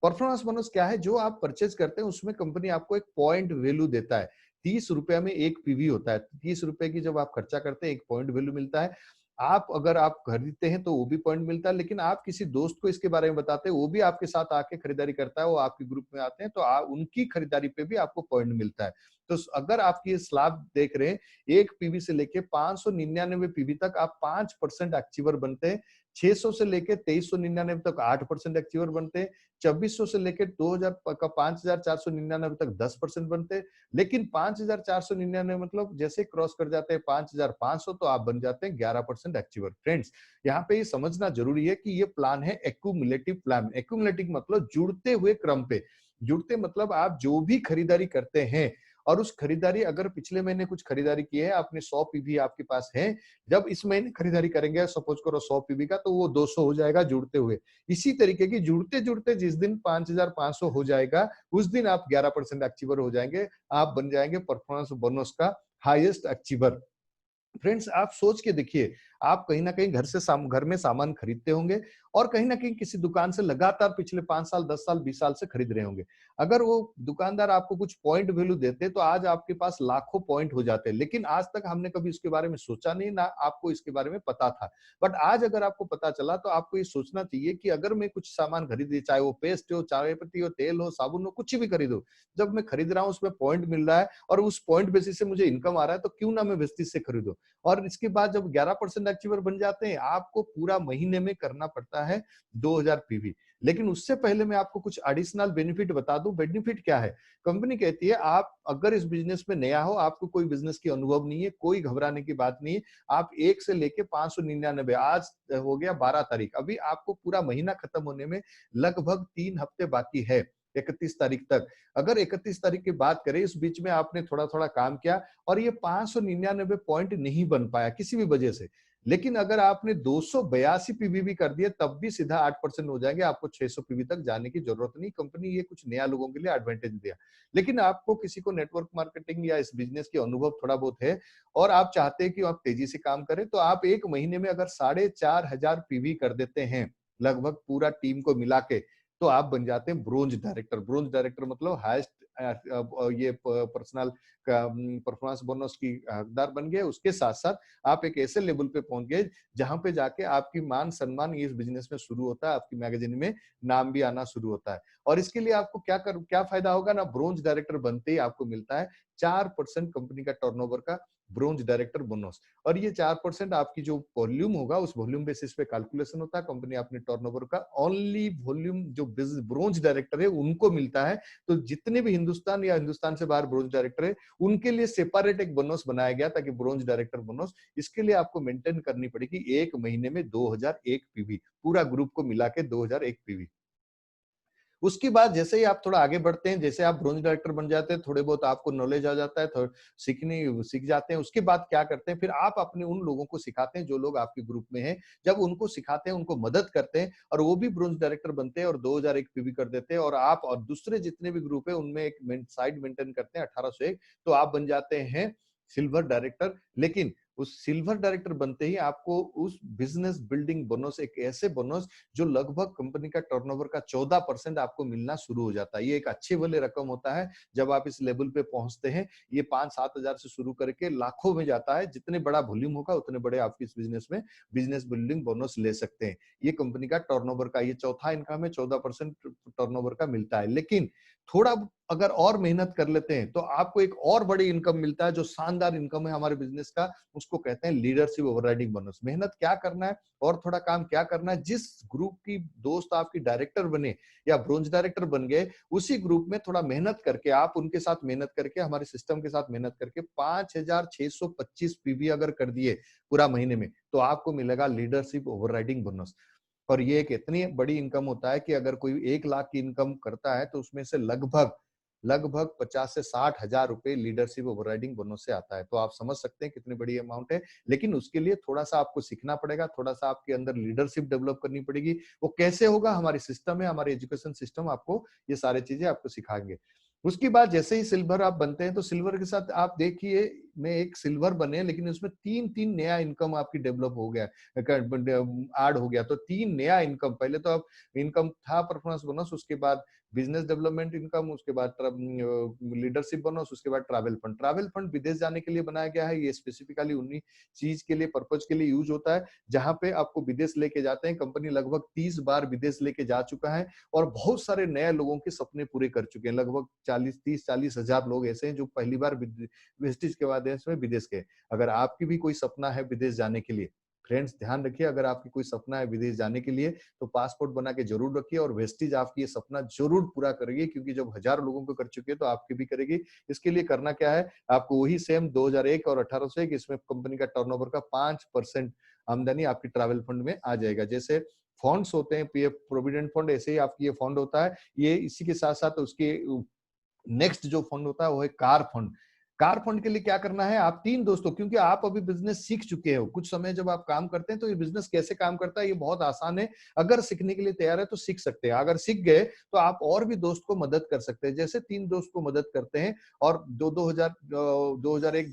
परफॉर्मेंस बोनस क्या है, जो आप परचेज करते हैं उसमें कंपनी आपको एक पॉइंट वैल्यू देता है। 30 रुपए में एक पीवी होता है। 30 रुपए की जब आप खर्चा करते हैं एक पॉइंट वैल्यू मिलता है। आप अगर आप खरीदते हैं तो वो भी पॉइंट मिलता है, लेकिन आप किसी दोस्त को इसके बारे में बताते हैं, वो भी आपके साथ आके खरीदारी करता है, वो आपके ग्रुप में आते हैं, तो उनकी खरीदारी पे भी आपको पॉइंट मिलता है। तो अगर आप ये स्लैब देख रहे हैं, एक पीवी से लेके 599 पीवी तक आप 5% अचीवर बनते हैं। 600 से लेके 2399 तक 8% अचीवर बनते हैं। 2400 से लेके 2000 का 5499 तक 10% बनते हैं। लेकिन 5499 मतलब जैसे क्रॉस कर जाते हैं 5500, तो आप बन जाते हैं 11% अचीवर। फ्रेंड्स, यहाँ पे ये समझना जरूरी है कि ये प्लान है एक्यूमुलेटिव प्लान। एक्यूमुलेटिव मतलब जुड़ते हुए क्रम पे। जुड़ते मतलब आप जो भी खरीदारी करते हैं और उस खरीदारी, अगर पिछले महीने कुछ खरीदारी की है, आपने 100 पीवी आपके पास है, जब इस महीने खरीदारी करेंगे सपोज करो 100 पीवी का, तो वो 200 हो जाएगा जुड़ते हुए। इसी तरीके की जुड़ते जुड़ते जिस दिन 5500 हो जाएगा, उस दिन आप 11% अचीवर हो जाएंगे। आप बन जाएंगे परफॉर्मेंस बोनस का हाईएस्ट अचीवर। फ्रेंड्स, आप सोच के देखिए, आप कहीं ना कहीं घर में सामान खरीदते होंगे और कहीं ना कहीं किसी दुकान से लगातार पिछले 5 साल, 10 साल, 20 साल से खरीद रहे होंगे। अगर वो दुकानदार आपको कुछ पॉइंट वैल्यू देते तो आज आपके पास लाखों पॉइंट हो जाते, लेकिन आज तक हमने कभी इसके बारे में सोचा नहीं, ना आपको इसके बारे में पता था। बट आज अगर आपको पता चला तो आपको ये सोचना चाहिए कि अगर मैं कुछ सामान खरीदे, चाहे वो पेस्ट हो, चाय पत्ती हो, तेल हो, साबुन हो, कुछ भी खरीदो, जब मैं खरीद रहा हूँ उसमें पॉइंट मिल रहा है और उस पॉइंट बेसिस से मुझे इनकम आ रहा है, तो क्यों ना मैं वेस्टेज से खरीदूं। और इसके बाद जब 11% अचीवर बन जाते हैं, आपको पूरा महीने में करना पड़ता है 2000 पीवी। लेकिन उससे पहले मैं आपको कुछ एडिशनल बेनिफिट बता दूं। बेनिफिट क्या है, कंपनी कहती है आप अगर इस बिजनेस में नया हो, आपको कोई बिजनेस की अनुभव नहीं है, कोई घबराने की बात नहीं है। आप 1 से लेके 599, आज हो गया 12 तारीख, अभी आपको पूरा महीना खत्म होने में लगभग 3 हफ्ते बाकी है, 31 तारीख तक। अगर 31 तारीख की बात करें, इस बीच में आपने थोड़ा थोड़ा काम किया और ये 599 पॉइंट नहीं बन पाया किसी भी वजह से, लेकिन अगर आपने 282 पीवी भी कर दिए तब भी सीधा 8% हो जाएंगे, आपको 600 पीवी तक जाने की जरूरत नहीं। कंपनी ये कुछ नया लोगों के लिए एडवांटेज दिया। लेकिन आपको किसी को नेटवर्क मार्केटिंग या इस बिजनेस के अनुभव थोड़ा बहुत है और आप चाहते हैं कि आप तेजी से काम करें, तो आप एक महीने में अगर 4,500 पीवी कर देते हैं लगभग पूरा टीम को मिला के, तो आप बन जाते हैं ब्रोंज डायरेक्टर। ब्रोंज डायरेक्टर मतलब हाईएस्ट ये पर्सनल परफॉर्मेंस बोनस की हकदार बन गए। उसके साथ साथ आप एक ऐसे लेवल पे पहुंच गए जहां पे जाके आपकी मान सम्मान इस बिजनेस में शुरू होता है, आपकी मैगजीन में नाम भी आना शुरू होता है। और इसके लिए आपको क्या फायदा होगा ना, ब्रोंज डायरेक्टर बनते ही आपको मिलता है 4% कंपनी का टर्नओवर का ब्रोंज डायरेक्टर बोनस। और ये 4% आपकी जो वॉल्यूम होगा उस वॉल्यूम बेसिस पे कैलकुलेशन होता है। कंपनी अपने टर्नओवर का ओनली वॉल्यूम जो ब्रोंज डायरेक्टर है उनको मिलता है। तो जितने भी हिंदुस्तान या हिंदुस्तान से बाहर ब्रोंज डायरेक्टर है उनके लिए सेपरेट एक बोनस बनाया गया ताकि ब्रोंज डायरेक्टर बोनस, इसके लिए आपको मेंटेन करनी पड़ेगी एक महीने में 2001 पीवी, पूरा ग्रुप को मिला के 2001 पीवी। उसके बाद जैसे ही आप थोड़ा आगे बढ़ते हैं, जैसे आप ब्रोंज डायरेक्टर बन जाते हैं, थोड़े बहुत आपको नॉलेज आ जाता है, सीख जाते हैं। उसके बाद क्या करते हैं, फिर आप अपने उन लोगों को सिखाते हैं जो लोग आपके ग्रुप में हैं। जब उनको सिखाते हैं, उनको मदद करते हैं और वो भी ब्रोंज डायरेक्टर बनते हैं और 2001 पीवी कर देते हैं, और आप और दूसरे जितने भी ग्रुप है उनमें एक साइड मेंटेन करते हैं 1801, तो आप बन जाते हैं सिल्वर डायरेक्टर। लेकिन उस सिल्वर डायरेक्टर बनते ही आपको उस बिजनेस बिल्डिंग बोनस, एक ऐसे बोनस जो लगभग कंपनी का टर्नओवर का 14% आपको मिलना शुरू हो जाता है। ये एक अच्छे वाले रकम होता है जब आप इस लेवल पे पहुंचते हैं। ये 5-7 हजार से शुरू करके लाखों में जाता है। जितने बड़ा वॉल्यूम होगा उतने बड़े आप इस बिजनेस में बिजनेस बिल्डिंग बोनस ले सकते हैं। ये कंपनी का टर्नओवर का ये चौथा इनकम है, 14% टर्नओवर का मिलता है। लेकिन थोड़ा अगर और मेहनत कर लेते हैं तो आपको एक और बड़ी इनकम मिलता है, जो शानदार इनकम है हमारे बिजनेस का, उसको कहते हैं लीडरशिप ओवरराइडिंग बोनस। मेहनत क्या करना है और थोड़ा काम क्या करना है, जिस ग्रुप की दोस्त आपकी डायरेक्टर बने या ब्रोंज डायरेक्टर बन गए, उसी ग्रुप में थोड़ा मेहनत करके, आप उनके साथ मेहनत करके, हमारे सिस्टम के साथ मेहनत करके 5,625 पीवी अगर कर दिए पूरा महीने में, तो आपको मिलेगा लीडरशिप ओवरराइडिंग बोनस। और ये एक इतनी बड़ी इनकम होता है कि अगर कोई 1 लाख की इनकम करता है तो उसमें से लगभग 50 से 60 हजार रुपए लीडरशिप ओवरराइडिंग बोनस से आता है। तो आप समझ सकते हैं कितनी बड़ी अमाउंट है। लेकिन उसके लिए थोड़ा सा आपको सीखना पड़ेगा, थोड़ा सा आपके अंदर लीडरशिप डेवलप करनी पड़ेगी। वो कैसे होगा, हमारी सिस्टम है, हमारे एजुकेशन सिस्टम आपको ये सारी चीजें आपको सिखाएंगे। उसके बाद जैसे ही सिल्वर आप बनते हैं, तो सिल्वर के साथ आप देखिए, में एक सिल्वर बने लेकिन उसमें 3 नया इनकम आपकी डेवलप हो गया, ऐड हो गया। तो 3 नया इनकम, पहले तो आप इनकम था परफॉर्मेंस बोनस, उसके बाद बिजनेस डेवलपमेंट इनकम, उसके बाद लीडरशिप बोनस, उसके बाद ट्रैवल फंड। ट्रैवल फंड विदेश जाने के लिए बनाया गया है। ये स्पेसिफिकली उन्हीं चीज के लिए, पर्पज के लिए यूज होता है जहां पे आपको विदेश लेके जाते हैं। कंपनी लगभग 30 बार विदेश लेके जा चुका है और बहुत सारे नए लोगों के सपने पूरे कर चुके हैं। लगभग 30-40 हजार लोग ऐसे हैं जो पहली बार वेस्टिज के बाद में विदेश गए। अगर आपकी भी कोई सपना है विदेश जाने के लिए, फ्रेंड्स ध्यान रखिए, अगर आपकी कोई सपना है विदेश जाने के लिए तो पासपोर्ट बना के जरूर रखिए और वेस्टिज आपकी ये सपना जरूर पूरा करेगी, क्योंकि जब हजारों लोगों को कर चुके हैं तो आपकी भी करेगी। इसके लिए करना क्या है, आपको वही सेम 2001 और 1801, इसमें कंपनी का टर्नओवर का 5% आमदनी आपकी ट्रैवल फंड में आ जाएगा। जैसे फंड्स होते हैं पीएफ प्रोविडेंट फंड, ऐसे ही आपकी ये फंड होता है। ये इसी के साथ साथ उसके नेक्स्ट जो फंड होता है वो है कार फंड। कार फंड के लिए क्या करना है, आप 3 दोस्तों, क्योंकि आप अभी बिजनेस सीख चुके हो, कुछ समय जब आप काम करते हैं तो ये बिजनेस कैसे काम करता है ये बहुत आसान है। अगर सीखने के लिए तैयार है तो सीख सकते हैं। अगर सीख गए तो आप और भी दोस्त को मदद कर सकते हैं। जैसे 3 दोस्त को मदद करते हैं और 2001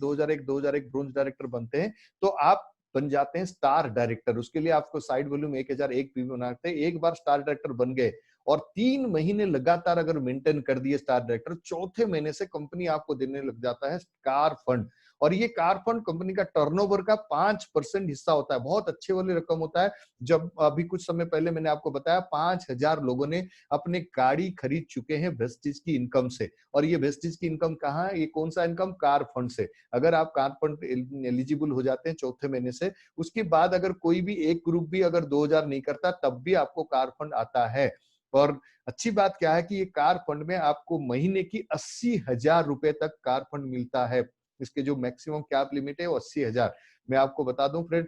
ब्रोंज डायरेक्टर बनते हैं, तो आप बन जाते हैं स्टार डायरेक्टर। उसके लिए आपको साइड वॉल्यूम 1001 पीवी बनाते हैं। एक बार स्टार डायरेक्टर बन गए और 3 महीने लगातार अगर मेंटेन कर दिए स्टार डायरेक्टर, चौथे महीने से कंपनी आपको देने लग जाता है कार फंड। और ये कार फंड कंपनी का टर्नओवर का 5% हिस्सा होता है। बहुत अच्छे वाली रकम होता है। जब अभी कुछ समय पहले मैंने आपको बताया 5,000 लोगों ने अपने गाड़ी खरीद चुके हैं वेस्टिज की इनकम से। और ये वेस्टिज की इनकम कहाँ है, ये कौन सा इनकम, कार फंड से। अगर आप कार फंड एलिजिबल हो जाते हैं चौथे महीने से, उसके बाद अगर कोई भी एक ग्रुप भी अगर 2000 नहीं करता तब भी आपको कार फंड आता है। और अच्छी बात क्या है कि ये कार फंड में आपको महीने की 80,000 रुपए तक कार फंड मिलता है। इसके जो मैक्सिमम कैप लिमिट है वो 80,000। मैं आपको बता दूं फ्रेंड,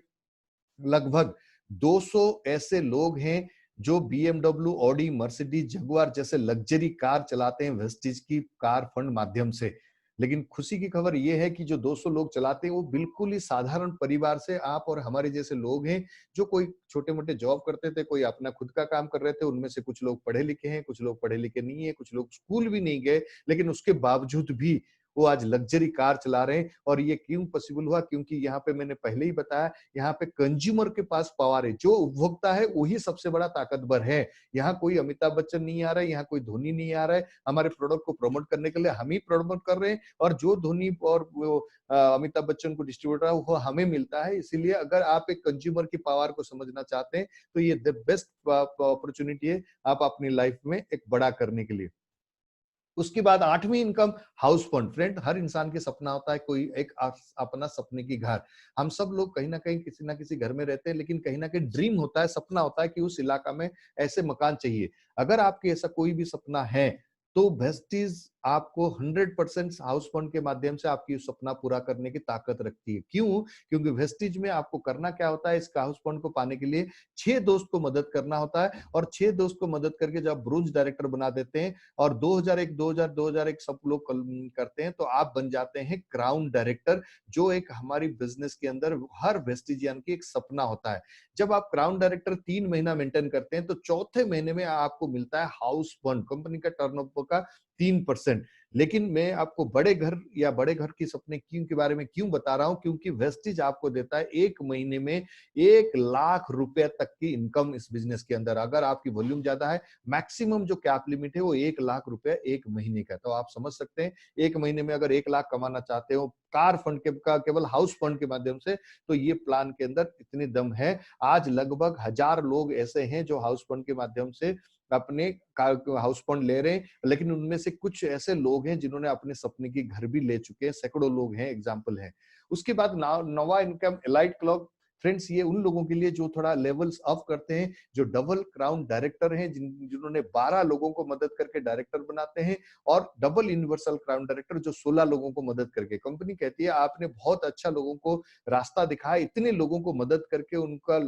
लगभग 200 ऐसे लोग हैं जो BMW, ऑडी, मर्सिडीज, जगुआर जैसे लग्जरी कार चलाते हैं वेस्टिज की कार फंड माध्यम से। लेकिन खुशी की खबर ये है कि जो 200 लोग चलाते हैं वो बिल्कुल ही साधारण परिवार से आप और हमारे जैसे लोग हैं, जो कोई छोटे मोटे जॉब करते थे, कोई अपना खुद का काम कर रहे थे। उनमें से कुछ लोग पढ़े लिखे हैं, कुछ लोग पढ़े लिखे नहीं है, कुछ लोग स्कूल भी नहीं गए, लेकिन उसके बावजूद भी वो आज लग्जरी कार चला रहे हैं। और ये क्यों पॉसिबल हुआ? क्योंकि यहाँ पे मैंने पहले ही बताया, यहाँ पे कंज्यूमर के पास पावर है। जो उपभोक्ता है वही सबसे बड़ा ताकतवर है। यहाँ कोई अमिताभ बच्चन नहीं आ रहा है, यहाँ कोई धोनी नहीं आ रहा है। हमारे प्रोडक्ट को प्रमोट करने के लिए हम ही प्रमोट कर रहे हैं, और जो धोनी और वो अमिताभ बच्चन को डिस्ट्रीब्यूटर है वो हमें मिलता है। इसीलिए अगर आप एक कंज्यूमर की पावर को समझना चाहते हैं तो ये द बेस्ट अपॉर्चुनिटी है आप अपनी लाइफ में एक बड़ा करने के लिए। उसके बाद 8वीं इनकम, हाउस फंड। फ्रेंड, हर इंसान के सपना होता है कोई एक अपना सपने की घर। हम सब लोग कहीं ना कहीं किसी ना किसी घर में रहते हैं, लेकिन कहीं ना कहीं ड्रीम होता है, सपना होता है कि उस इलाका में ऐसे मकान चाहिए। अगर आपके ऐसा कोई भी सपना है तो वेस्टीज आपको 100% हाउस फंड के माध्यम से आपकी सपना पूरा करने की ताकत रखती है। क्यों? क्योंकि वेस्टीज में आपको करना क्या होता है, इस हाउस फंड को पाने के लिए 6 दोस्त को मदद करना होता है, और 6 दोस्त को मदद करके जब ब्रोंज डायरेक्टर बना देते हैं और 2001 सब लोग करते हैं, तो आप बन जाते हैं क्राउन डायरेक्टर, जो एक हमारी बिजनेस के अंदर हर वेस्टिजियन की एक सपना होता है। जब आप क्राउन डायरेक्टर 3 महीना मेंटेन करते हैं तो चौथे महीने में आपको मिलता है हाउस फंड, कंपनी का टर्नओवर का 3%। लेकिन मैं आपको बड़े घर या बड़े घर की सपने के बारे में क्यों बता रहा हूं? क्योंकि वेस्टिज आपको देता है 1 महीने में 1 लाख रुपए तक की इनकम इस बिजनेस के अंदर। अगर आपकी वॉल्यूम ज्यादा है, मैक्सिमम जो कैप लिमिट है वो 1 लाख रुपए 1 महीने का। तो आप समझ सकते हैं, 1 महीने में अगर 1 लाख कमाना चाहते हो कार फंड के का केवल हाउस फंड के माध्यम से, तो ये प्लान के अंदर इतनी दम है। आज लगभग 1000 लोग ऐसे हैं जो हाउस फंड के माध्यम से अपने हाउस फंड ले रहे हैं, लेकिन उनमें से कुछ ऐसे लोग हैं जिन्होंने अपने सपने की घर भी ले चुके हैं। सैकड़ों लोग हैं, एग्जाम्पल है। उसके बाद नवा इनकम, एलाइट क्लब। फ्रेंड्स, ये उन लोगों के लिए जो थोड़ा लेवल्स अप करते हैं, जो डबल क्राउन डायरेक्टर हैं, जिन्होंने 12 लोगों को मदद करके डायरेक्टर बनाते हैं, और डबल यूनिवर्सल क्राउन डायरेक्टर जो 16 लोगों को मदद करके। कंपनी कहती है आपने बहुत अच्छा लोगों को रास्ता दिखाया, इतने लोगों को मदद करके उनका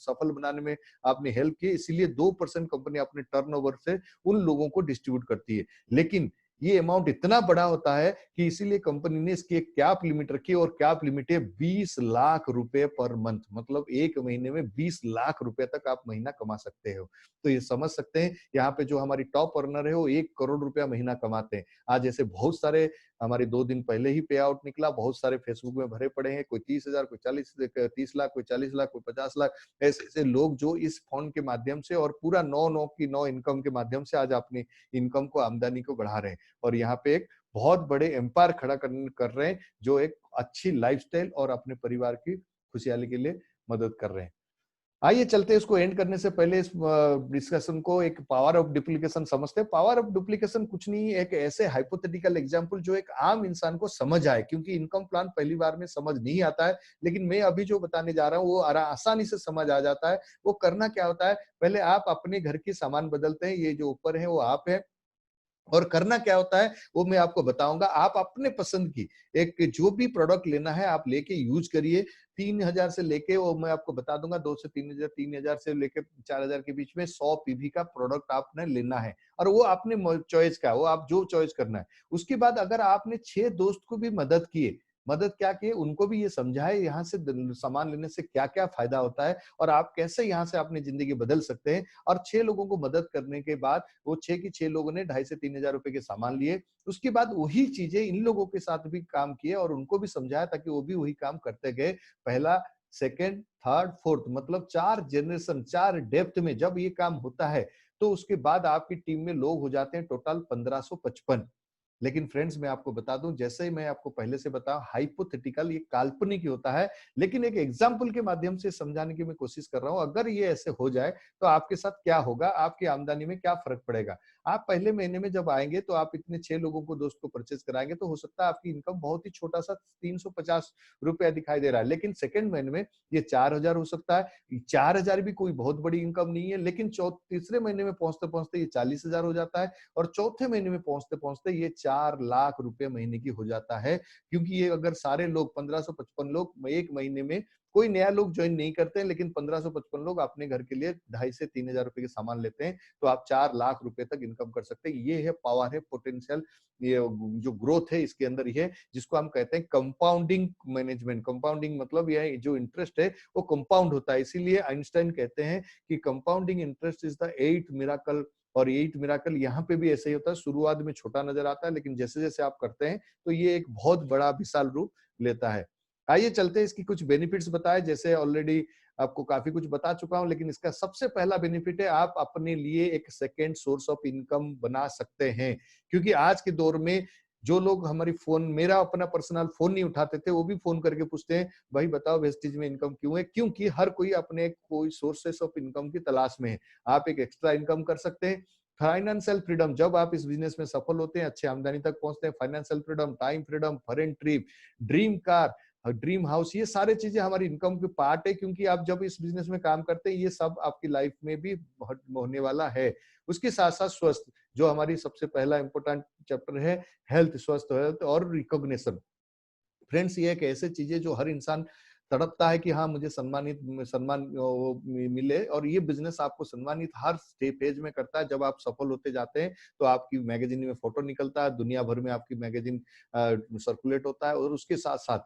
सफल बनाने में आपने हेल्प की, इसीलिए 2% कंपनी अपने टर्नओवर से उन लोगों को डिस्ट्रीब्यूट करती है। लेकिन ये अमाउंट इतना बड़ा होता है कि इसीलिए कंपनी ने इसकी एक कैप लिमिट रखी है, और कैप लिमिट है 20 लाख रुपए पर मंथ। मतलब 1 महीने में 20 लाख रुपए तक आप महीना कमा सकते हो। तो ये समझ सकते हैं, यहाँ पे जो हमारी टॉप अर्नर है वो 1 करोड़ रुपया महीना कमाते हैं। आज ऐसे बहुत सारे, हमारे 2 दिन पहले ही पे आउट निकला, बहुत सारे फेसबुक में भरे पड़े हैं। कोई 30,000, कोई 30 लाख, कोई 40 लाख, कोई 50 लाख। ऐसे ऐसे लोग जो इस फंड के माध्यम से और पूरा 9 इनकम के माध्यम से आज अपनी इनकम को, आमदनी को बढ़ा रहे हैं। और यहाँ पे एक बहुत बड़े एम्पायर खड़ा कर रहे हैं, जो एक अच्छी लाइफस्टाइल और अपने परिवार की खुशहाली के लिए मदद कर रहे हैं। आइए चलते हैं, इसको एंड करने से पहले इस डिस्कशन को एक पावर ऑफ डुप्लीकेशन समझते हैं। पावर ऑफ डुप्लीकेशन कुछ नहीं, एक ऐसे हाइपोथेटिकल एग्जांपल जो एक आम इंसान को समझ आए, क्योंकि इनकम प्लान पहली बार में समझ नहीं आता है, लेकिन मैं अभी जो बताने जा रहा हूँ वो आसानी से समझ आ जाता है। वो करना क्या होता है, पहले आप अपने घर की सामान बदलते हैं, ये जो ऊपर है वो आप है, और करना क्या होता है वो मैं आपको बताऊंगा। आप अपने पसंद की एक जो भी प्रोडक्ट लेना है आप लेके यूज करिए। 3000 से लेके, वो मैं आपको बता दूंगा, 2 से 3000, 3000 से लेके 4000 के बीच में 100 पीवी का प्रोडक्ट आपने लेना है, और वो आपने चॉइस का, वो आप जो चॉइस करना है। उसके बाद अगर आपने 6 दोस्त को भी मदद किए, मदद क्या किए, उनको भी ये समझाए यहाँ से सामान लेने से क्या क्या फायदा होता है, और आप कैसे यहाँ से अपनी जिंदगी बदल सकते हैं। और 6 लोगों को मदद करने के बाद वो 6 की 6 लोगों ने 2,500 से 3,000 रुपए के सामान लिए। उसके बाद वही चीजें इन लोगों के साथ भी काम किए, और उनको भी समझाया ताकि वो भी वही काम करते गए। पहला, सेकंड, थर्ड, फोर्थ, मतलब 4 जनरेशन, 4 डेप्थ में जब ये काम होता है, तो उसके बाद आपकी टीम में लोग हो जाते हैं टोटल 1555। लेकिन फ्रेंड्स, मैं आपको बता दूं, जैसे ही मैं आपको पहले से बताऊं, हाइपोथेटिकल, ये काल्पनिक ही होता है, लेकिन एक एग्जांपल के माध्यम से समझाने की मैं कोशिश कर रहा हूं। अगर ये ऐसे हो जाए तो आपके साथ क्या होगा, आपकी आमदनी में क्या फर्क पड़ेगा। आप पहले महीने में जब आएंगे तो आप इतने 6 लोगों को, दोस्त को परचेज कराएंगे, तो हो सकता है आपकी इनकम बहुत ही छोटा सा 350 रुपया दिखाई दे रहा है, लेकिन सेकंड महीने में ये 4000 हो सकता है। 4000 भी कोई बहुत बड़ी इनकम नहीं है, लेकिन तीसरे महीने में पहुंचते पहुंचते ये 40,000 हो जाता है, और चौथे महीने में पहुंचते पहुंचते ये 4 लाख रुपए महीने की हो जाता है। क्योंकि ये अगर सारे लोग 1555 लोग 1 महीने में कोई नया लोग ज्वाइन नहीं करते हैं, लेकिन 1555 लोग अपने घर के लिए 2,500 से 3,000 रुपए के सामान लेते हैं, तो आप 4 लाख रुपए तक इनकम कर सकते हैं। ये है पावर, है पोटेंशियल, ये जो ग्रोथ है इसके अंदर ये, जिसको हम कहते हैं कंपाउंडिंग मैनेजमेंट। कंपाउंडिंग मतलब यह जो इंटरेस्ट है वो कंपाउंड होता है, इसीलिए आइंस्टाइन कहते हैं कि compounding interest is the 8th miracle. और 8th मिराकल यहाँ पे भी ऐसे ही होता है, शुरुआत में छोटा नजर आता है, लेकिन जैसे जैसे आप करते हैं तो ये एक बहुत बड़ा विशाल रूप लेता है। आइए चलते हैं, इसकी कुछ बेनिफिट्स बताए। जैसे ऑलरेडी आपको काफी कुछ बता चुका हूं, लेकिन इसका सबसे पहला बेनिफिट है आप अपने लिए एक सेकेंड सोर्स ऑफ इनकम बना सकते हैं। क्योंकि आज के दौर में जो लोग हमारी फोन, मेरा अपना पर्सनल फोन नहीं उठाते थे, वो भी फोन करके पूछते हैं भाई बताओ वेस्टिज में इनकम क्यों है। क्योंकि हर कोई अपने कोई सोर्सेस ऑफ इनकम की तलाश में है। आप एक एक्स्ट्रा इनकम कर सकते हैं। फाइनेंशियल फ्रीडम, जब आप इस बिजनेस में सफल होते हैं, अच्छे आमदनी तक पहुंचते हैं, financial freedom, time freedom, foreign trip, dream car, dream house, ये सारे चीजें हमारी इनकम के पार्ट है। क्योंकि आप जब इस बिजनेस में काम करते हैं, ये सब आपकी लाइफ में भी बहुत होने वाला है। उसके साथ साथ स्वस्थ, जो हमारी सबसे पहला इंपॉर्टेंट चैप्टर है, हेल्थ, स्वस्थ हेल्थ और रिकॉग्निशन। फ्रेंड्स, ये एक ऐसे चीजें जो हर इंसान तड़पता है कि हाँ मुझे सम्मान मिले, और ये बिजनेस आपको सम्मानित हर स्टेज में करता है। जब आप सफल होते जाते हैं तो आपकी मैगजीन में फोटो निकलता है, दुनिया भर में आपकी मैगजीन सर्कुलेट होता है। और उसके साथ साथ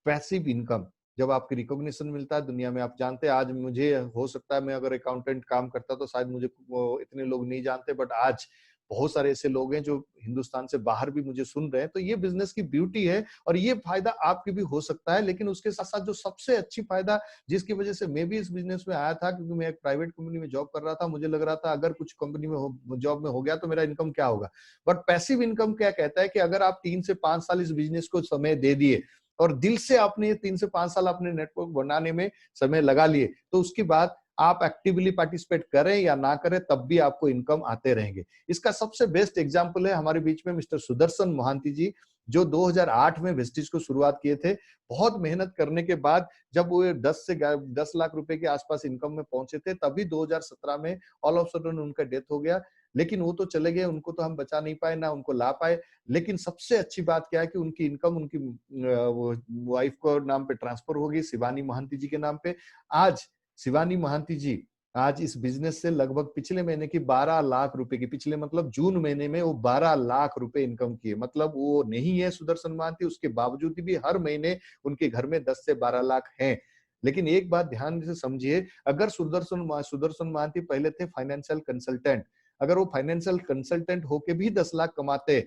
पैसिव इनकम, जब आपकी रिकॉग्निशन मिलता है दुनिया में। आप जानते हैं आज मुझे, हो सकता है मैं अगर अकाउंटेंट काम करता तो शायद मुझे इतने लोग नहीं जानते, बट आज बहुत सारे ऐसे लोग हैं जो हिंदुस्तान से बाहर भी मुझे सुन रहे हैं। तो ये बिजनेस की ब्यूटी है, और ये फायदा आपके भी हो सकता है। लेकिन उसके साथ साथ जो सबसे अच्छी फायदा, जिसकी वजह से मैं भी इस बिजनेस में आया था, क्योंकि मैं एक प्राइवेट कंपनी में जॉब कर रहा था, मुझे लग रहा था अगर कुछ कंपनी में जॉब में हो गया तो मेरा इनकम क्या होगा। बट पैसिव इनकम क्या कहता है कि अगर आप 3 से 5 साल इस बिजनेस को समय दे दिए, और दिल से आपने 3 से 5 साल अपने नेटवर्क बनाने में समय लगा लिए, तो उसके बाद आप एक्टिवली पार्टिसिपेट करें या ना करें, तब भी आपको इनकम आते रहेंगे। इसका सबसे बेस्ट एग्जांपल है हमारे बीच में मिस्टर सुदर्शन मोहांती जी, जो 2008 में वेस्टिज को शुरुआत किए थे। बहुत मेहनत करने के बाद जब वो 10 लाख रुपए के आसपास इनकम में पहुंचे थे, तभी 2017 में ऑल ऑफ सडन उनका डेथ हो गया। लेकिन वो तो चले गए, उनको तो हम बचा नहीं पाए, ना उनको ला पाए। लेकिन सबसे अच्छी बात क्या है कि उनकी इनकम उनकी वाइफ को नाम पे ट्रांसफर हो गई, शिवानी मोहांती जी के नाम पे। आज शिवानी मोहांती जी आज इस बिजनेस से लगभग पिछले महीने की 12 लाख रुपए की, पिछले मतलब जून महीने में वो 12 लाख रुपए इनकम किए। मतलब वो नहीं है सुदर्शन मोहांती, उसके बावजूद भी हर महीने उनके घर में 10 से 12 लाख हैं। लेकिन एक बात ध्यान से समझिए, अगर सुदर्शन मोहांती पहले थे फाइनेंशियल कंसल्टेंट, अगर वो फाइनेंशियल कंसल्टेंट होके भी 10 लाख कमाते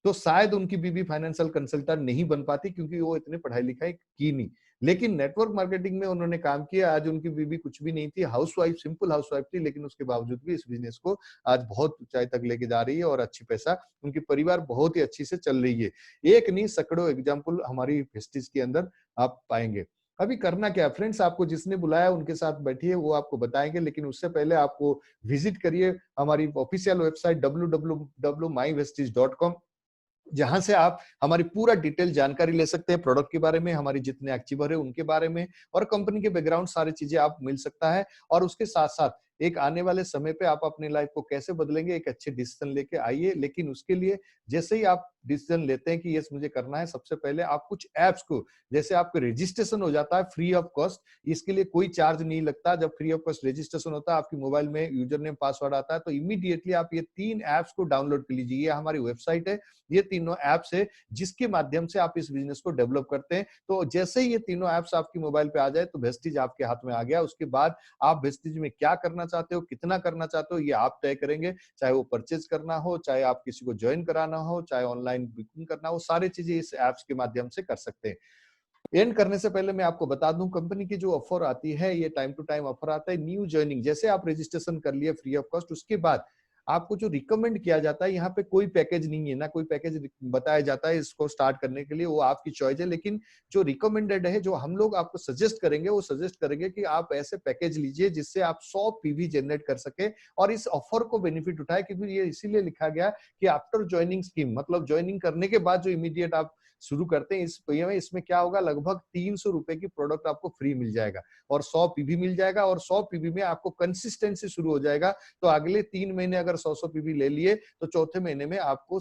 तो शायद उनकी बीवी फाइनेंशियल कंसल्टेंट नहीं बन पाती, क्योंकि वो इतने पढ़ाई लिखाई की नहीं। लेकिन नेटवर्क मार्केटिंग में उन्होंने काम किया। आज उनकी बीवी कुछ भी नहीं थी, हाउसवाइफ, सिंपल हाउसवाइफ थी, लेकिन उसके बावजूद भी इस बिजनेस को आज बहुत ऊंचाई तक लेके जा रही है, और अच्छी पैसा उनकी परिवार बहुत ही अच्छी से चल रही है। एक नहीं, सैकड़ों एग्जाम्पल हमारी वेस्टिज के अंदर आप पाएंगे। अभी करना क्या फ्रेंड्स, आपको जिसने बुलाया उनके साथ बैठिए, वो आपको बताएंगे। लेकिन उससे पहले आपको विजिट करिए हमारी ऑफिशियल वेबसाइट www.mywestige.com, जहां से आप हमारी पूरा डिटेल जानकारी ले सकते हैं, प्रोडक्ट के बारे में, हमारी जितने अचीवर है उनके बारे में, और कंपनी के बैकग्राउंड, सारी चीजें आप मिल सकता है। और उसके साथ साथ एक आने वाले समय पे आप अपनी लाइफ को कैसे बदलेंगे, एक अच्छे डिसीजन लेके आइए। लेकिन उसके लिए जैसे ही आप डिसीजन लेते हैं कि यस मुझे करना है, सबसे पहले आप कुछ एप्स को, जैसे आपका रजिस्ट्रेशन हो जाता है फ्री ऑफ कॉस्ट, इसके लिए कोई चार्ज नहीं लगता। जब फ्री ऑफ कॉस्ट रजिस्ट्रेशन होता है, आपकी मोबाइल में यूजर नेम पासवर्ड आता है, तो इमीडिएटली आप ये 3 एप्स को डाउनलोड कर लीजिए। ये हमारी वेबसाइट है, ये तीनों एप्स है जिसके माध्यम से आप इस बिजनेस को डेवलप करते हैं। तो जैसे ही ये तीनों एप्स आपकी मोबाइल पे आ जाए तो वेस्टिज आपके हाथ में आ गया। उसके बाद आप वेस्टिज में क्या करना चाहते हो, कितना करना चाहते हो, ये आप तय करेंगे। चाहे वो परचेज करना हो, चाहे आप किसी को ज्वाइन कराना हो, चाहे ऑनलाइन बुकिंग करना हो, सारी चीजें इस एप्स के माध्यम से कर सकते हैं। एंड करने से पहले मैं आपको बता दूं, कंपनी की जो ऑफर आती है, ये टाइम टू टाइम ऑफर आता है। न्यू ज्वाइनिंग, जैसे आप रजिस्ट्रेशन कर लिए फ्री ऑफ कॉस्ट, उसके बाद आपको जो रिकमेंड किया जाता है, यहाँ पे कोई पैकेज नहीं है, ना कोई पैकेज बताया जाता है इसको स्टार्ट करने के लिए, वो आपकी चॉइस है। लेकिन जो रिकमेंडेड है, जो हम लोग आपको सजेस्ट करेंगे, वो सजेस्ट करेंगे कि आप ऐसे पैकेज लीजिए जिससे आप 100 पीवी जनरेट कर सके और इस ऑफर को बेनिफिट उठाए। क्योंकि ये इसीलिए लिखा गया कि आफ्टर ज्वाइनिंग स्कीम, मतलब ज्वाइनिंग करने के बाद जो इमीडिएट आप शुरू करते हैं इसमें क्या होगा, लगभग 300 रुपए की प्रोडक्ट आपको फ्री मिल जाएगा और 100 पीवी मिल जाएगा। और 100 पीवी में आपको कंसिस्टेंसी शुरू हो जाएगा। तो अगले 3 महीने अगर अगर 100 पीवी ले लिए तो चौथे महीने में आपको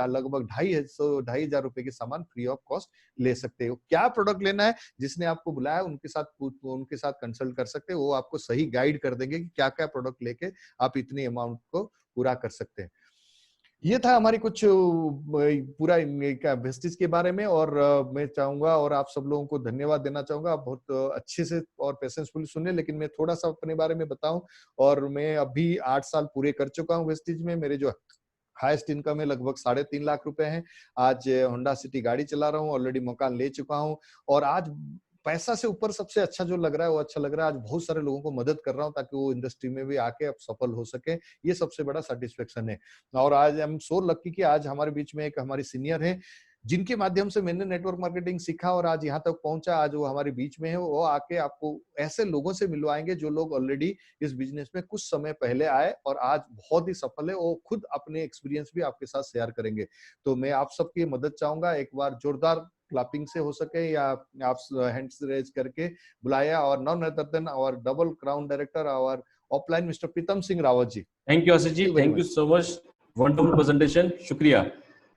लगभग 2,500 रुपए के सामान फ्री ऑफ कॉस्ट ले सकते हो। क्या प्रोडक्ट लेना है, जिसने आपको बुलाया उनके साथ कंसल्ट कर सकते हो, वो आपको सही गाइड कर देंगे कि क्या क्या प्रोडक्ट लेके आप इतनी अमाउंट को पूरा कर सकते हैं। ये था हमारी कुछ पूरा वेस्टिज के बारे में, और मैं चाहूंगा और आप सब लोगों को धन्यवाद देना चाहूंगा। आप बहुत अच्छे से और पेशेंसफुली सुने, लेकिन मैं थोड़ा सा अपने बारे में बताऊं। और मैं अभी 8 साल पूरे कर चुका हूं वेस्टिज में। मेरे जो हाईएस्ट इनकम है लगभग 3.5 लाख रुपए है। आज होंडा सिटी गाड़ी चला रहा हूँ, ऑलरेडी मकान ले चुका हूँ, और आज पैसा से ऊपर सबसे अच्छा जो लग रहा है वो अच्छा लग रहा है। आज बहुत सारे लोगों को मदद कर रहा हूँ ताकि वो इंडस्ट्री में भी आके अब सफल हो सके, ये सबसे बड़ा सेटिस्फेक्शन है। और आज आई एम सो लकी कि आज हमारे बीच में एक हमारी सीनियर है, जिनके माध्यम से मैंने नेटवर्क मार्केटिंग सीखा और आज यहाँ तक पहुंचा। आज वो हमारे बीच में है, वो आके आपको ऐसे लोगों से मिलवाएंगे जो लोग ऑलरेडी इस बिजनेस में कुछ समय पहले आए और आज बहुत ही सफल है। वो खुद अपने एक्सपीरियंस भी आपके साथ शेयर करेंगे। तो मैं आप सबकी मदद चाहूंगा, एक बार जोरदार क्लैपिंग से हो सके या आप हैंड्स रेज करके बुलाया, और none other than our double crown director our offline mister Pritam Singh Rawat ji. Thank you Ashish ji, thank you so much, wonderful presentation, शुक्रिया।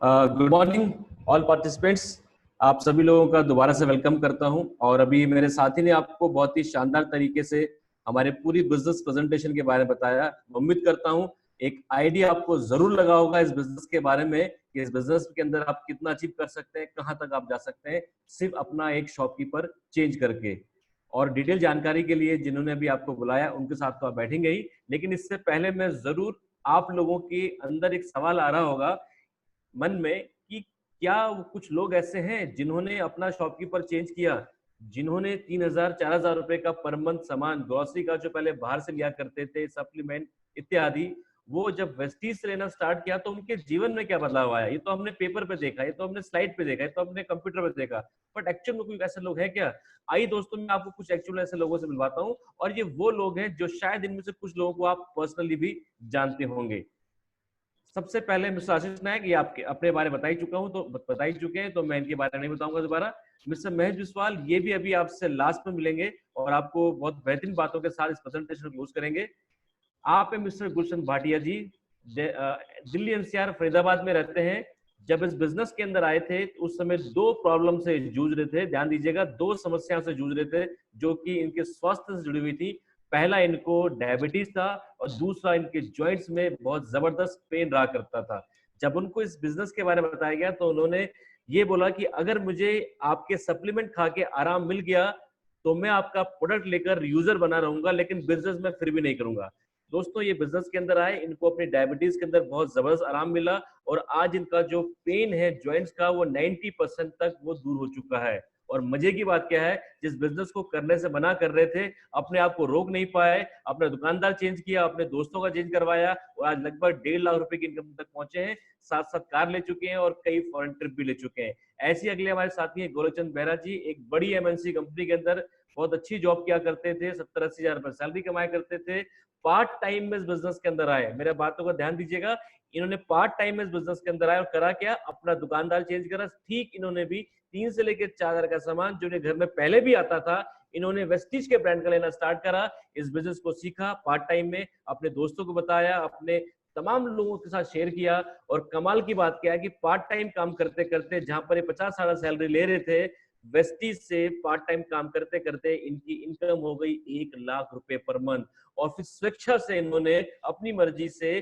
गुड मॉर्निंग ऑल पार्टिसिपेंट्स, आप सभी लोगों का दोबारा से वेलकम करता हूं। और अभी मेरे साथी ने आपको बहुत ही शानदार तरीके से हमारे पूरी बिजनेस प्रेजेंटेशन के बारे में बताया। उम्मीद करता हूं एक आइडिया आपको जरूर लगा होगा इस बिजनेस के बारे में कि इस बिजनेस के अंदर आप कितना अचीव कर सकते हैं, कहां तक आप जा सकते हैं सिर्फ अपना एक शॉपकीपर चेंज करके। और डिटेल जानकारी के लिए जिन्होंने भी आपको बुलाया उनके साथ तो आप बैठेंगे ही, लेकिन इससे पहले मैं जरूर आप लोगों के अंदर एक सवाल आ रहा होगा मन में कि क्या कुछ लोग ऐसे हैं जिन्होंने अपना शॉपकीपर चेंज किया, जिन्होंने 3,000 4,000 रुपए का पर मंथ सामान ग्रोसरी का जो पहले बाहर से लिया करते थे, सप्लीमेंट इत्यादि, वो जब वेस्टीज से लेना स्टार्ट किया तो उनके जीवन में क्या बदलाव आया। ये तो हमने पेपर पे देखा, ये तो हमने स्लाइड पे देखा, ये तो हमने कंप्यूटर पे देखा, बट एक्चुअल में कोई ऐसे लोग हैं क्या? आइए दोस्तों, मैं आपको कुछ एक्चुअल ऐसे लोगों से मिलवाता हूँ, और ये वो लोग हैं जो शायद इनमें से कुछ लोगों को आप पर्सनली भी जानते होंगे। सबसे पहले मिस्टर आशीष नायक, ये आपके अपने बारे में बता ही चुके हैं, तो मैं इनके बारे में नहीं बताऊंगा दोबारा। मिस्टर महेश बिस्वाल, ये भी अभी आपसे लास्ट में मिलेंगे और आपको बहुत बेहतरीन बातों के साथ इस प्रेजेंटेशन को क्लोज करेंगे। आप है मिस्टर गुलशन भाटिया जी, दिल्ली एनसीआर फरीदाबाद में रहते हैं। जब इस बिजनेस के अंदर आए थे तो उस समय 2 प्रॉब्लम से जूझ रहे थे, ध्यान दीजिएगा, 2 समस्याओं से जूझ रहे थे जो कि इनके स्वास्थ्य से जुड़ी हुई थी। पहला इनको डायबिटीज था और दूसरा इनके जॉइंट्स में बहुत जबरदस्त पेन रहा करता था। जब उनको इस बिजनेस के बारे में बताया गया तो उन्होंने ये बोला कि अगर मुझे आपके सप्लीमेंट खा के आराम मिल गया तो मैं आपका प्रोडक्ट लेकर यूजर बना रहूंगा, लेकिन बिजनेस में फिर भी नहीं करूंगा। दोस्तों, ये बिजनेस के अंदर आए, इनको अपनी डायबिटीज के अंदर बहुत जबरदस्त आराम मिला और आज इनका जो पेन है जॉइंट्स का वो 90% तक वो दूर हो चुका है। और मजे की बात क्या है, जिस बिजनेस को करने से मना कर रहे थे, अपने आप को रोक नहीं पाए, अपना दुकानदार चेंज किया, अपने दोस्तों का चेंज करवाया और आज लगभग 1.5 लाख रुपए की इनकम तक पहुंचे हैं। साथ साथ कार ले चुके हैं और कई फॉरेन ट्रिप भी ले चुके हैं। ऐसे अगले हमारे साथी हैं गोलकचंद बेहरा जी, एक बड़ी एमएनसी कंपनी के अंदर बहुत अच्छी जॉब किया करते थे, 70-80 हजार रुपए सैलरी कमाया करते थे। पार्ट टाइम में इस बिजनेस के अंदर आए, मेरे बातों का ध्यान दीजिएगा, इन्होंने पार्ट टाइम में इस बिजनेस के अंदर आए और करा क्या, अपना दुकानदार चेंज करा। ठीक इन्होंने भी 3 से लेकर 4 हजार का सामान जो इन्हें घर में पहले भी आता था, इन्होंने वेस्टीज के ब्रांड का लेना स्टार्ट करा। इस बिजनेस को सीखा पार्ट टाइम में, अपने दोस्तों को बताया, अपने तमाम लोगों के साथ शेयर किया। और कमाल की बात क्या है कि पार्ट टाइम काम करते करते, जहां पर ये 50,000 सैलरी ले रहे थे, वेस्टीज से पार्ट टाइम काम करते करते इनकी इनकम हो गई 1 लाख रुपए पर मंथ। और फिर स्वेच्छा से इन्होंने अपनी मर्जी से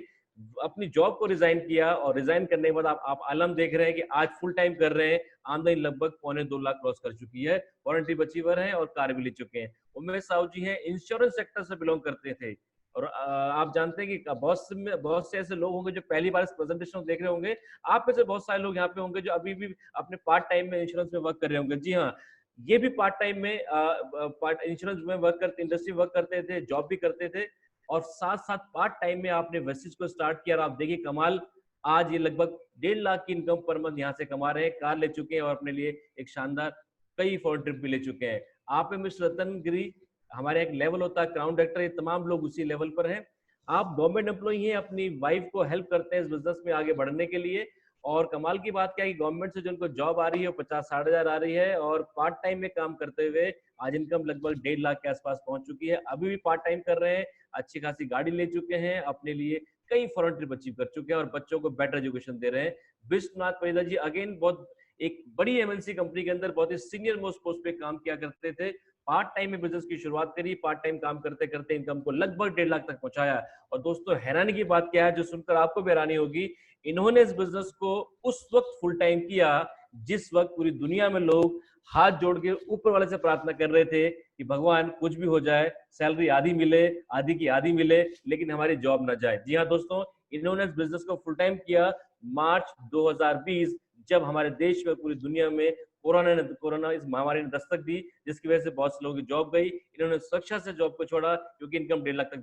अपनी जॉब को रिजाइन किया और रिजाइन करने के बाद आप आलम देख रहे हैं कि आज फुल टाइम कर रहे हैं, आमदनी लगभग 1.25 लाख क्रॉस कर चुकी है, वारंटी अचीवर है और कार भी ले चुके हैं। उमेश साहू जी हैं, इंश्योरेंस सेक्टर से बिलोंग करते थे और आप जानते हैं कि बहुत से ऐसे लोग होंगे जो पहली बार इस प्रेजेंटेशन को देख रहे होंगे। आप में से बहुत सारे लोग यहाँ पे होंगे जो अभी भी अपने पार्ट टाइम में इंश्योरेंस में वर्क कर रहे होंगे। जी हाँ, ये भी पार्ट टाइम में इंश्योरेंस में वर्क करते, इंडस्ट्री वर्क करते थे, जॉब भी करते थे और साथ साथ पार्ट टाइम में आपने वेस्टीज को स्टार्ट किया और आप देखिए कमाल, आज ये लगभग 1.5 लाख की इनकम पर मंथ यहाँ से कमा रहे हैं, कार ले चुके हैं और अपने लिए एक शानदार कई फॉरेन ट्रिप भी ले चुके हैं। आप में मिस्टर रतन गिरी, हमारे एक लेवल होता है क्राउन डायरेक्टर, ये तमाम लोग उसी लेवल पर हैं। आप गवर्नमेंट एम्प्लॉई हैं, अपनी वाइफ को हेल्प करते हैं इस बिजनेस में आगे बढ़ने के लिए। और कमाल की बात क्या है कि गवर्नमेंट से जो उनको जॉब आ रही है वो 50-60 हजार आ रही है और पार्ट टाइम में काम करते हुए आज इनकम लगभग 1.5 लाख के आसपास पहुंच चुकी है। अभी भी पार्ट टाइम कर रहे हैं, अच्छी खासी गाड़ी ले चुके हैं, अपने लिए कई फॉरेन ट्रिप अचीव कर चुके हैं और बच्चों को बेटर एजुकेशन दे रहे हैं। विश्वनाथ परिदा जी अगेन बहुत एक बड़ी एमएनसी कंपनी के अंदर बहुत ही सीनियर मोस्ट पोस्ट पे काम किया करते थे। पार्ट टाइम में बिजनेस की शुरुआत करी, पार्ट टाइम काम करते करते इनकम को लगभग 1.5 लाख तक पहुंचाया। और दोस्तों हैरानी की बात क्या है, जो सुनकर आपको भी हैरानी होगी, इन्होंने इस बिजनेस को उस वक्त फुल टाइम किया जिस वक्त पूरी दुनिया में लोग हाथ जोड़ के ऊपर वाले से प्रार्थना कर रहे थे कि भगवान कुछ भी हो जाए, सैलरी आधी मिले, आधी की आधी मिले, लेकिन हमारी जॉब ना जाए। जी हाँ दोस्तों, इन्होंने इस बिजनेस को फुल टाइम किया मार्च 2020, जब हमारे देश में पूरी दुनिया में कोरोना इस महामारी ने दस्तक दी, जिसकी वजह से बहुत से लोगों की जॉब गई। इन्होंने सुरक्षा से जॉब को छोड़ा क्योंकि इनकम 1.5 लाख तक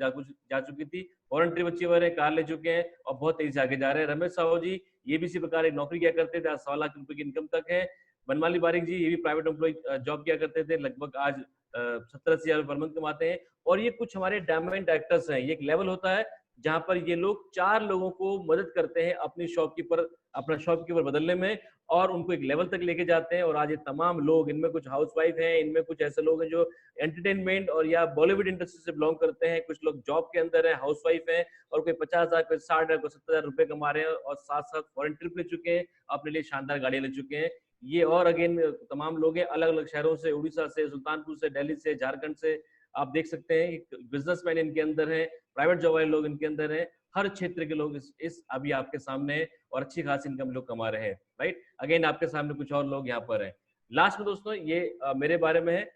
जा चुकी थी। फॉरेन ट्रिप अचीवर है, कार ले चुके हैं और बहुत तेजी से आगे जा रहे हैं। रमेश साहू जी ये भी इसी प्रकार एक नौकरी किया करते थे, आज 100 लाख रुपए की इनकम तक है। बनमाली बारिक जी ये भी प्राइवेट एम्प्लॉय जॉब किया करते थे, लगभग आज 70-80 हजार पर मंथ कमाते हैं। और ये कुछ हमारे डायमंड एक्टर्स हैं। ये एक लेवल होता है जहां पर ये लोग 4 लोगों को मदद करते हैं अपना शॉपकीपर बदलने में और उनको एक लेवल तक लेके जाते हैं। और आज ये तमाम लोग, इनमें कुछ हाउसवाइफ हैं, इनमें कुछ ऐसे लोग हैं जो एंटरटेनमेंट और या बॉलीवुड इंडस्ट्री से बिलोंग करते हैं, कुछ लोग जॉब के अंदर है, हाउसवाइफ हैं और कोई 50,000, कोई 60,000, कोई 70,000 रुपए कमा रहे हैं और साथ साथ फॉरेन ट्रिप ले चुके हैं, अपने लिए शानदार गाड़ियां ले चुके हैं। ये और अगेन तमाम लोग हैं अलग अलग शहरों से, उड़ीसा से, सुल्तानपुर से, दिल्ली से, झारखंड से। आप देख सकते हैं बिजनेसमैन इनके अंदर है, प्राइवेट जॉब वाले लोग इनके अंदर है, हर क्षेत्र के लोग इस अभी आपके सामने है और अच्छी खासी इनकम लोग कमा रहे हैं। राइट, अगेन आपके सामने कुछ और लोग यहाँ पर हैं। लास्ट में दोस्तों ये मेरे बारे में है।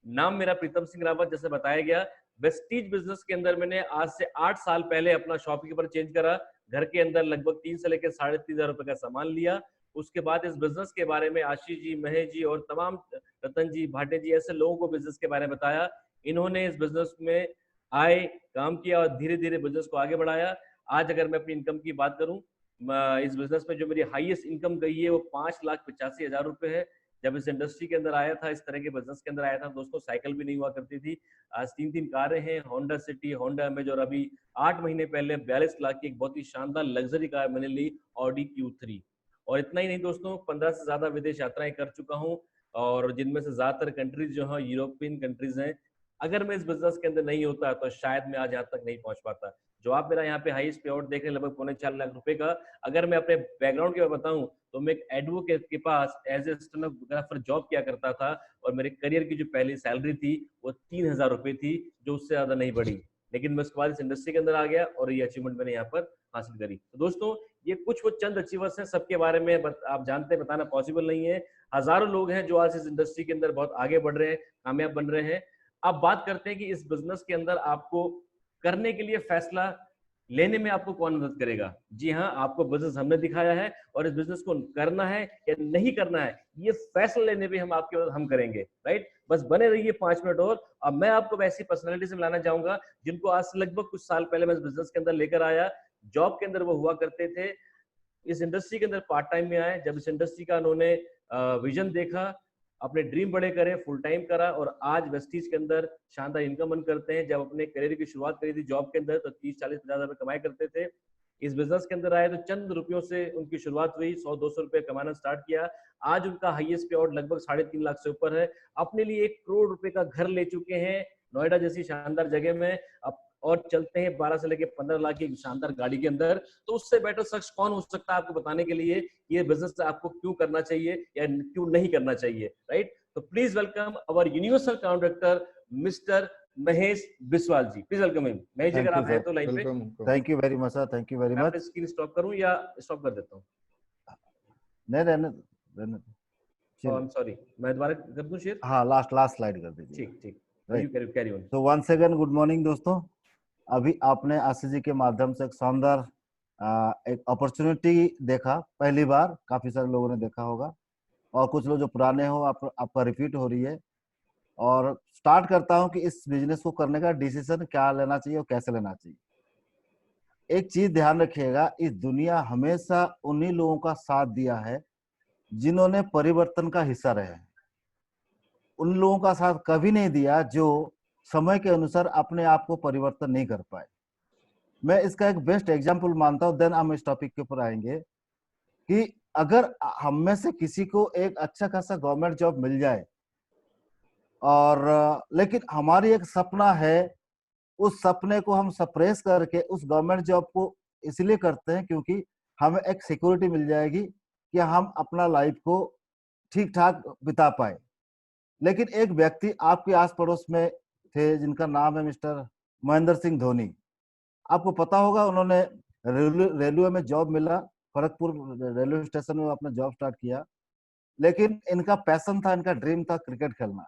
नाम मेरा प्रीतम सिंह रावत, जैसे बताया गया। वेस्टीज बिजनेस के अंदर मैंने आज से 8 साल पहले अपना शॉपकीपर चेंज करा। घर के अंदर लगभग 3 से लेकर 3,500 रुपए का सामान लिया। उसके बाद इस बिजनेस के बारे में आशीष जी, महेश जी और तमाम रतन जी, भाटे जी, ऐसे लोगों को बिजनेस के बारे में बताया। इन्होंने इस बिजनेस में आए, काम किया और धीरे धीरे बिजनेस को आगे बढ़ाया। आज अगर मैं अपनी इनकम की बात करूं, इस बिजनेस में जो मेरी हाईएस्ट इनकम गई है वो 5,85,000 रुपए है। जब इस इंडस्ट्री के अंदर आया था, इस तरह के बिजनेस के अंदर आया था दोस्तों, साइकिल भी नहीं हुआ करती थी। आज 3 कारें हैं, होंडा सिटी, होंडा अमेज, और अभी 8 महीने पहले 42 लाख की एक बहुत ही शानदार लग्जरी कार मैंने ली, ऑडी Q3। और इतना ही नहीं दोस्तों, 15 से ज्यादा विदेश यात्राएं कर चुका हूँ और जिनमें से ज्यादातर कंट्रीज जो है यूरोपियन कंट्रीज हैं। अगर मैं इस बिजनेस के अंदर नहीं होता तो शायद मैं आज यहाँ तक नहीं पहुंच पाता। जो आप मेरा यहाँ पे हाईएस्ट पे आउट देख रहे हैं, लगभग 3.25 लाख रुपए का। अगर मैं अपने बैकग्राउंड के बारे बताऊं तो मैं एक एडवोकेट के पास एज ए स्टेनोग्राफर जॉब किया करता था और मेरे करियर की जो पहली सैलरी थी वो 3,000 रुपए थी, जो उससे ज्यादा नहीं बढ़ी। लेकिन मैं उसके बाद इस इंडस्ट्री के अंदर आ गया और ये अचीवमेंट मैंने यहाँ पर हासिल करी। तो दोस्तों ये कुछ वो चंद अचीवर्स हैं, सबके बारे में आप जानते हैं, बताना पॉसिबल नहीं है। हजारों लोग हैं जो आज इस इंडस्ट्री के अंदर बहुत आगे बढ़ रहे हैं, कामयाब बन रहे हैं। अब बात करते हैं कि इस बिजनेस के अंदर आपको करने के लिए फैसला लेने में आपको कौन मदद करेगा। जी हाँ, आपको बिजनेस हमने दिखाया है और इस बिजनेस को करना है या नहीं करना है, ये फैसला लेने भी हम करेंगे। राइट, बस बने रहिए 5 मिनट और। अब मैं आपको वैसी पर्सनालिटी से मिलाना चाहूंगा जिनको आज से लगभग कुछ साल पहले मैं इस बिजनेस के अंदर लेकर आया। जॉब के अंदर वो हुआ करते थे, इस इंडस्ट्री के अंदर पार्ट टाइम में आए। जब इस इंडस्ट्री का उन्होंने विजन देखा, अपने ड्रीम बड़े करे, फुल टाइम करा और आज वेस्टीज के अंदर शानदार इनकम अर्न करते हैं। जब अपने करियर की शुरुआत करी थी जॉब के अंदर तो 30-40-50 रुपए कमाई करते थे। इस बिजनेस के अंदर आए तो चंद रुपयों से उनकी शुरुआत हुई, 100-200 रुपए कमाना स्टार्ट किया। आज उनका हाईएस्ट पे आउट लगभग 3.5 लाख से ऊपर है। अपने लिए 1 करोड़ रुपए का घर ले चुके हैं नोएडा जैसी शानदार जगह में, और चलते हैं 12 से लेकर 15 लाख की शानदार गाड़ी के अंदर। तो उससे बेटर शख्स कौन हो सकता है आपको बताने के लिए ये बिजनेस आपको क्यों करना चाहिए या क्यों नहीं करना चाहिए। राइट, तो please welcome our universal contractor mister Mahesh Biswal ji. Please welcome him. Mahesh ji अगर आप हैं तो लाइन पे। Thank you very much sir, thank you very much. Screen stop करूं या स्टॉप कर देता हूं? नहीं, रहने आई एम सॉरी, मैं दोबारा कर दूं शेयर? हाँ, लास्ट स्लाइड कर दीजिए। ठीक, यू कैरी ऑन। तो वंस अगेन गुड मॉर्निंग दोस्तों। अभी आपने आशीष जी के माध्यम से एक शानदार एक अपॉर्चुनिटी देखा, पहली बार, काफी सारे लोगों ने देखा होगा और कुछ लोग जो पुराने हो आपका रिपीट हो रही है। और स्टार्ट करता हूं कि इस बिजनेस को करने का डिसीजन क्या लेना चाहिए और कैसे लेना चाहिए। एक चीज ध्यान रखिएगा, इस दुनिया हमेशा उन्हीं लोगों का साथ दिया है जिन्होंने परिवर्तन का हिस्सा रहे हैं। उन लोगों का साथ कभी नहीं दिया जो समय के अनुसार अपने आप को परिवर्तन नहीं कर पाए। मैं इसका एक बेस्ट एग्जांपल मानता हूं, देन हम इस टॉपिक के ऊपर आएंगे कि अगर हम में से किसी को एक अच्छा खासा गवर्नमेंट जॉब मिल जाए और लेकिन हमारी एक सपना है, उस सपने को हम सप्रेस करके उस गवर्नमेंट जॉब को इसलिए करते हैं क्योंकि हमें एक सिक्योरिटी मिल जाएगी कि हम अपना लाइफ को ठीक ठाक बिता पाए। लेकिन एक व्यक्ति आपके आस पड़ोस में थे जिनका नाम है मिस्टर महेंद्र सिंह धोनी। आपको पता होगा उन्होंने रेलवे में जॉब मिला, खड़गपुर रेलवे स्टेशन में अपना जॉब स्टार्ट किया। लेकिन इनका पैशन था, इनका ड्रीम था क्रिकेट खेलना,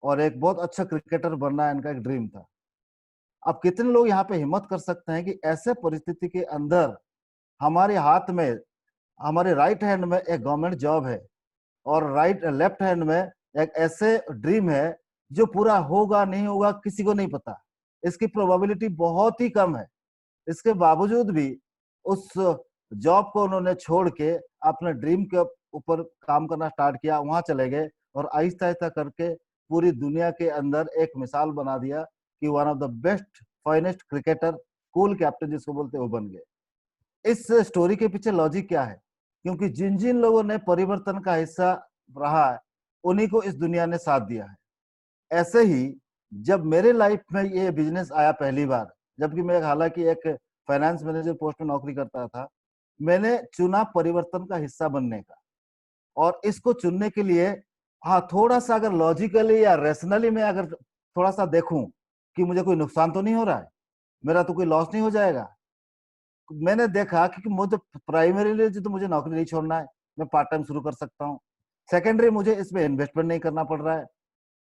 और एक बहुत अच्छा क्रिकेटर बनना इनका एक ड्रीम था। अब कितने लोग यहाँ पे हिम्मत कर सकते हैं कि ऐसे परिस्थिति के अंदर हमारे हाथ में, हमारे राइट हैंड में एक गवर्नमेंट जॉब है और लेफ्ट हैंड में एक ऐसे ड्रीम है जो पूरा होगा नहीं होगा किसी को नहीं पता, इसकी प्रोबेबिलिटी बहुत ही कम है। इसके बावजूद भी उस जॉब को उन्होंने छोड़ के अपने ड्रीम के ऊपर काम करना स्टार्ट किया, वहां चले गए और आहिस्ता आहिस्ता करके पूरी दुनिया के अंदर एक मिसाल बना दिया कि one of the best finest cricketer, cool captain जिसको बोलते हैं, वो बन गए। इस स्टोरी के पीछे लॉजिक क्या है? क्योंकि जिन जिन लोगों ने परिवर्तन का हिस्सा रहा है उन्हीं को इस दुनिया ने साथ दिया है। ऐसे ही जब मेरे लाइफ में ये बिजनेस आया पहली बार, जबकि मैं हालांकि एक फाइनेंस मैनेजर पोस्ट में नौकरी करता था, मैंने चुना परिवर्तन का हिस्सा बनने का। और इसको चुनने के लिए हाँ, थोड़ा सा अगर लॉजिकली या रैशनली मैं अगर थोड़ा सा देखूं कि मुझे कोई नुकसान तो नहीं हो रहा है, मेरा तो कोई लॉस नहीं हो जाएगा। मैंने देखा कि मुझे प्राइमरीली तो मुझे नौकरी नहीं छोड़ना है, मैं पार्ट टाइम शुरू कर सकता हूँ। सेकेंडरी, मुझे इसमें इन्वेस्टमेंट नहीं करना पड़ रहा है,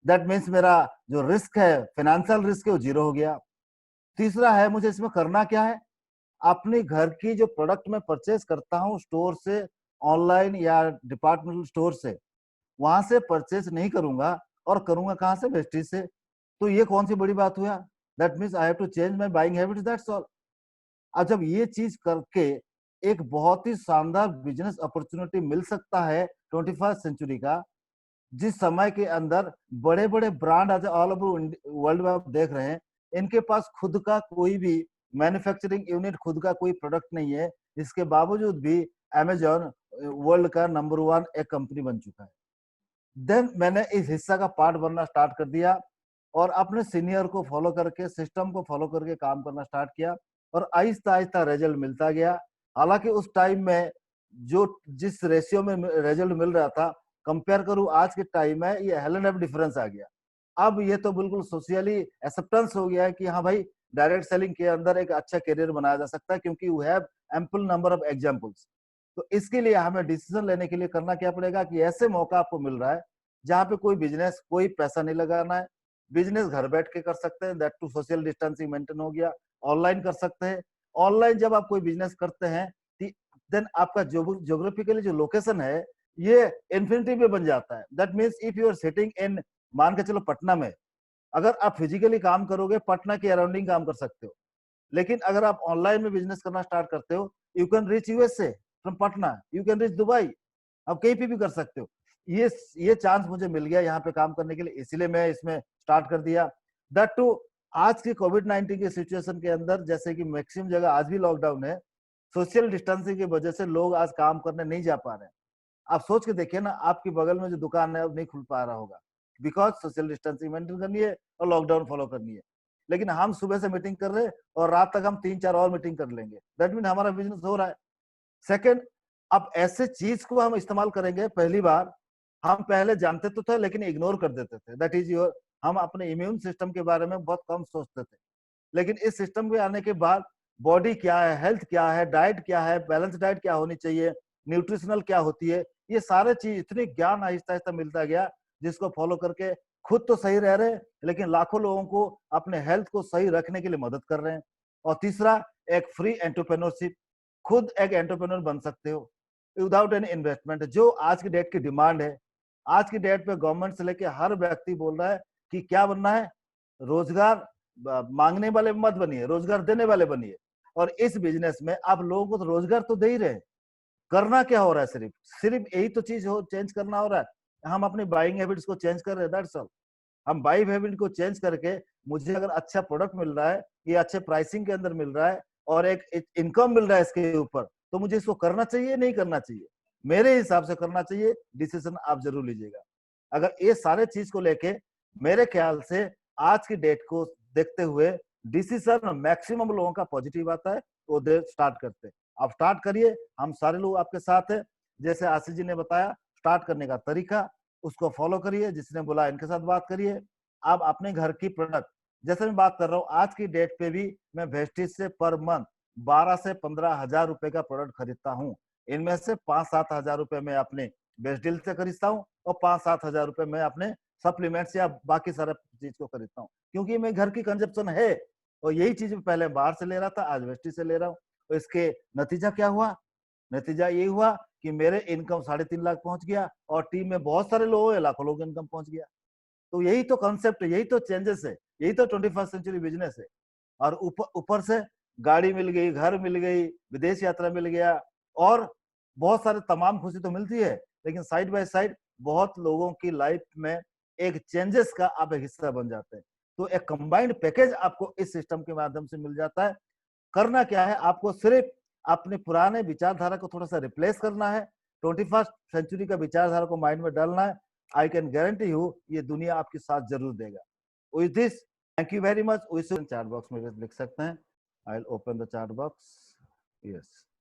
दैट मीन्स मेरा जो रिस्क है, फाइनेंशियल रिस्क है, वो जीरो हो गया। तीसरा है, मुझे इसमें करना क्या है, अपने घर की जो प्रोडक्ट मैं परचेज करता हूँ स्टोर से, ऑनलाइन या डिपार्टमेंटल स्टोर से, वहां से परचेज नहीं करूंगा और करूंगा कहां से? वेस्टेज से। तो ये कौन सी बड़ी बात हुआ? That means I have to change my buying habits, that's all. अब जब ये चीज करके एक बहुत ही शानदार बिजनेस अपॉर्चुनिटी मिल सकता है 21st सेंचुरी का, जिस समय के अंदर बड़े बड़े ब्रांड आज ऑल ओवर वर्ल्ड में आप देख रहे हैं, इनके पास खुद का कोई भी मैन्युफैक्चरिंग यूनिट, खुद का कोई प्रोडक्ट नहीं है, इसके बावजूद भी अमेजॉन वर्ल्ड का नंबर 1 एक कंपनी बन चुका है। देन मैंने इस हिस्सा का पार्ट बनना स्टार्ट कर दिया और अपने सीनियर को फॉलो करके, सिस्टम को फॉलो करके काम करना स्टार्ट किया और आहिस्ता आहिस्ता रिजल्ट मिलता गया। हालांकि उस टाइम में जो जिस रेशियो में रिजल्ट मिल रहा था, कंपेयर करूं आज के टाइम में, ये हेलन ऑफ डिफरेंस आ गया। अब ये तो बिल्कुल सोशली एक्सेप्टेंस हो गया है कि हाँ भाई, डायरेक्ट सेलिंग के अंदर एक अच्छा करियर बनाया जा सकता है, क्योंकि we have ample number of examples. तो इसके लिए हमें डिसीजन लेने के लिए करना क्या पड़ेगा कि ऐसे मौका आपको मिल रहा है जहाँ पे कोई बिजनेस, कोई पैसा नहीं लगाना है, बिजनेस घर बैठ के कर सकते हैं, that too social distancing maintain हो गया, ऑनलाइन कर सकते हैं। ऑनलाइन जब आप कोई बिजनेस करते हैं देन आपका ज्योग्राफिकली जो लोकेशन है ये इन्फिनिटी पे बन जाता है। That means if you are sitting in, मान के चलो पटना में, अगर आप फिजिकली काम करोगे पटना के अराउंडिंग काम कर सकते हो, लेकिन अगर आप ऑनलाइन में बिजनेस करना स्टार्ट करते हो, you can reach USA from Patna, you can reach Dubai, आप कहीं पे भी कर सकते हो। ये चांस मुझे मिल गया यहाँ पे काम करने के लिए, इसलिए मैं इसमें स्टार्ट कर दिया। दैट टू आज की कोविड-19 की सिचुएशन के अंदर, जैसे कि मैक्सिमम जगह आज भी लॉकडाउन है, सोशल डिस्टेंसिंग की वजह से लोग आज काम करने नहीं जा पा रहे हैं। आप सोच के देखिए ना, आपकी बगल में जो दुकान है वो नहीं खुल पा रहा होगा, बिकॉज सोशल डिस्टेंसिंग मेंटेन करनी है और लॉकडाउन फॉलो करनी है। लेकिन हम सुबह से मीटिंग कर रहे हैं और रात तक हम 3-4 और मीटिंग कर लेंगे, दैट मीन हमारा बिजनेस हो रहा है। सेकंड, अब ऐसे चीज को हम इस्तेमाल करेंगे, पहली बार हम पहले जानते तो थे लेकिन इग्नोर कर देते थे, दैट इज योर, हम अपने इम्यून सिस्टम के बारे में बहुत कम सोचते थे। लेकिन इस सिस्टम में आने के बाद बॉडी क्या है, हेल्थ क्या है, डाइट क्या है, बैलेंस डाइट क्या होनी चाहिए, न्यूट्रिशनल क्या होती है, ये सारे चीज, इतनी ज्ञान आहिस्ता आहिस्ता मिलता गया, जिसको फॉलो करके खुद तो सही रह रहे हैं लेकिन लाखों लोगों को अपने हेल्थ को सही रखने के लिए मदद कर रहे हैं। और तीसरा, एक फ्री एंटरप्रेन्योरशिप, खुद एक एंटरप्रेन्योर बन सकते हो विदाउट एनी इन्वेस्टमेंट, जो आज की डेट की डिमांड है। आज की डेट पे गवर्नमेंट से लेके हर व्यक्ति बोल रहा है कि क्या बनना है, रोजगार मांगने वाले मत बनिए, रोजगार देने वाले बनिए। और इस बिजनेस में आप लोगों को तो रोजगार तो दे ही रहे, करना क्या हो रहा है, सिर्फ सिर्फ यही तो चीज हो, चेंज करना हो रहा है। हम अपनी बाइंग हैबिट्स को चेंज कर रहे हैं, दैट्स ऑल। हम बाइंग हैबिट को चेंज करके, मुझे अगर अच्छा प्रोडक्ट मिल रहा है, ये अच्छे प्राइसिंग के अंदर मिल रहा है और एक इनकम मिल रहा है इसके ऊपर, तो मुझे इसको करना चाहिए, नहीं करना चाहिए? मेरे हिसाब से करना चाहिए, डिसीजन आप जरूर लीजिएगा। अगर ये सारे चीज को लेके, मेरे ख्याल से आज की डेट को देखते हुए डिसीजन मैक्सिमम लोगों का पॉजिटिव आता है तो दे स्टार्ट करते हैं। आप स्टार्ट करिए, हम सारे लोग आपके साथ हैं। जैसे आशीष जी ने बताया स्टार्ट करने का तरीका, उसको फॉलो करिए। जिसने बोला इनके साथ बात करिए। आप अपने घर की प्रोडक्ट, जैसे मैं बात कर रहा हूँ आज की डेट पे भी मैं वेस्टिज से पर मंथ 12 से 15 हजार रुपए का प्रोडक्ट खरीदता हूँ। इनमें से 5-7 हजार रुपए मैं अपने बेस्ट डील से खरीदता हूँ और 5-7 हजार रुपए मैं अपने सप्लीमेंट्स या बाकी सारे चीज को खरीदता हूँ, क्योंकि मैं घर की कंजप्शन है और यही चीज पहले बाहर से ले रहा था, आज वेस्टिज से ले रहा हूँ। तो इसके नतीजा क्या हुआ? नतीजा यही हुआ कि मेरे इनकम 3.5 लाख पहुंच गया और टीम में बहुत सारे लोग हैं, लाखों लोग इनकम पहुंच गया। तो यही तो कॉन्सेप्ट है, यही तो चेंजेस है, यही तो 21st सेंचुरी बिजनेस है। और ऊपर से गाड़ी मिल गई, घर मिल गई, विदेश यात्रा मिल गया और बहुत सारे तमाम खुशी तो मिलती है, लेकिन साइड बाय साइड बहुत लोगों की लाइफ में एक चेंजेस का आप एक हिस्सा बन जाते हैं। तो एक कंबाइंड पैकेज आपको इस सिस्टम के माध्यम से मिल जाता है। करना क्या है, आपको सिर्फ अपने पुराने विचारधारा को थोड़ा सा रिप्लेस करना है, 21st सेंचुरी का विचारधारा को माइंड में डालना है। आई कैन गारंटी यू ये दुनिया आपके साथ जरूर देगा। With this thank you very much. Chat box में लिख सकते हैं। I will open the chat box. Yes.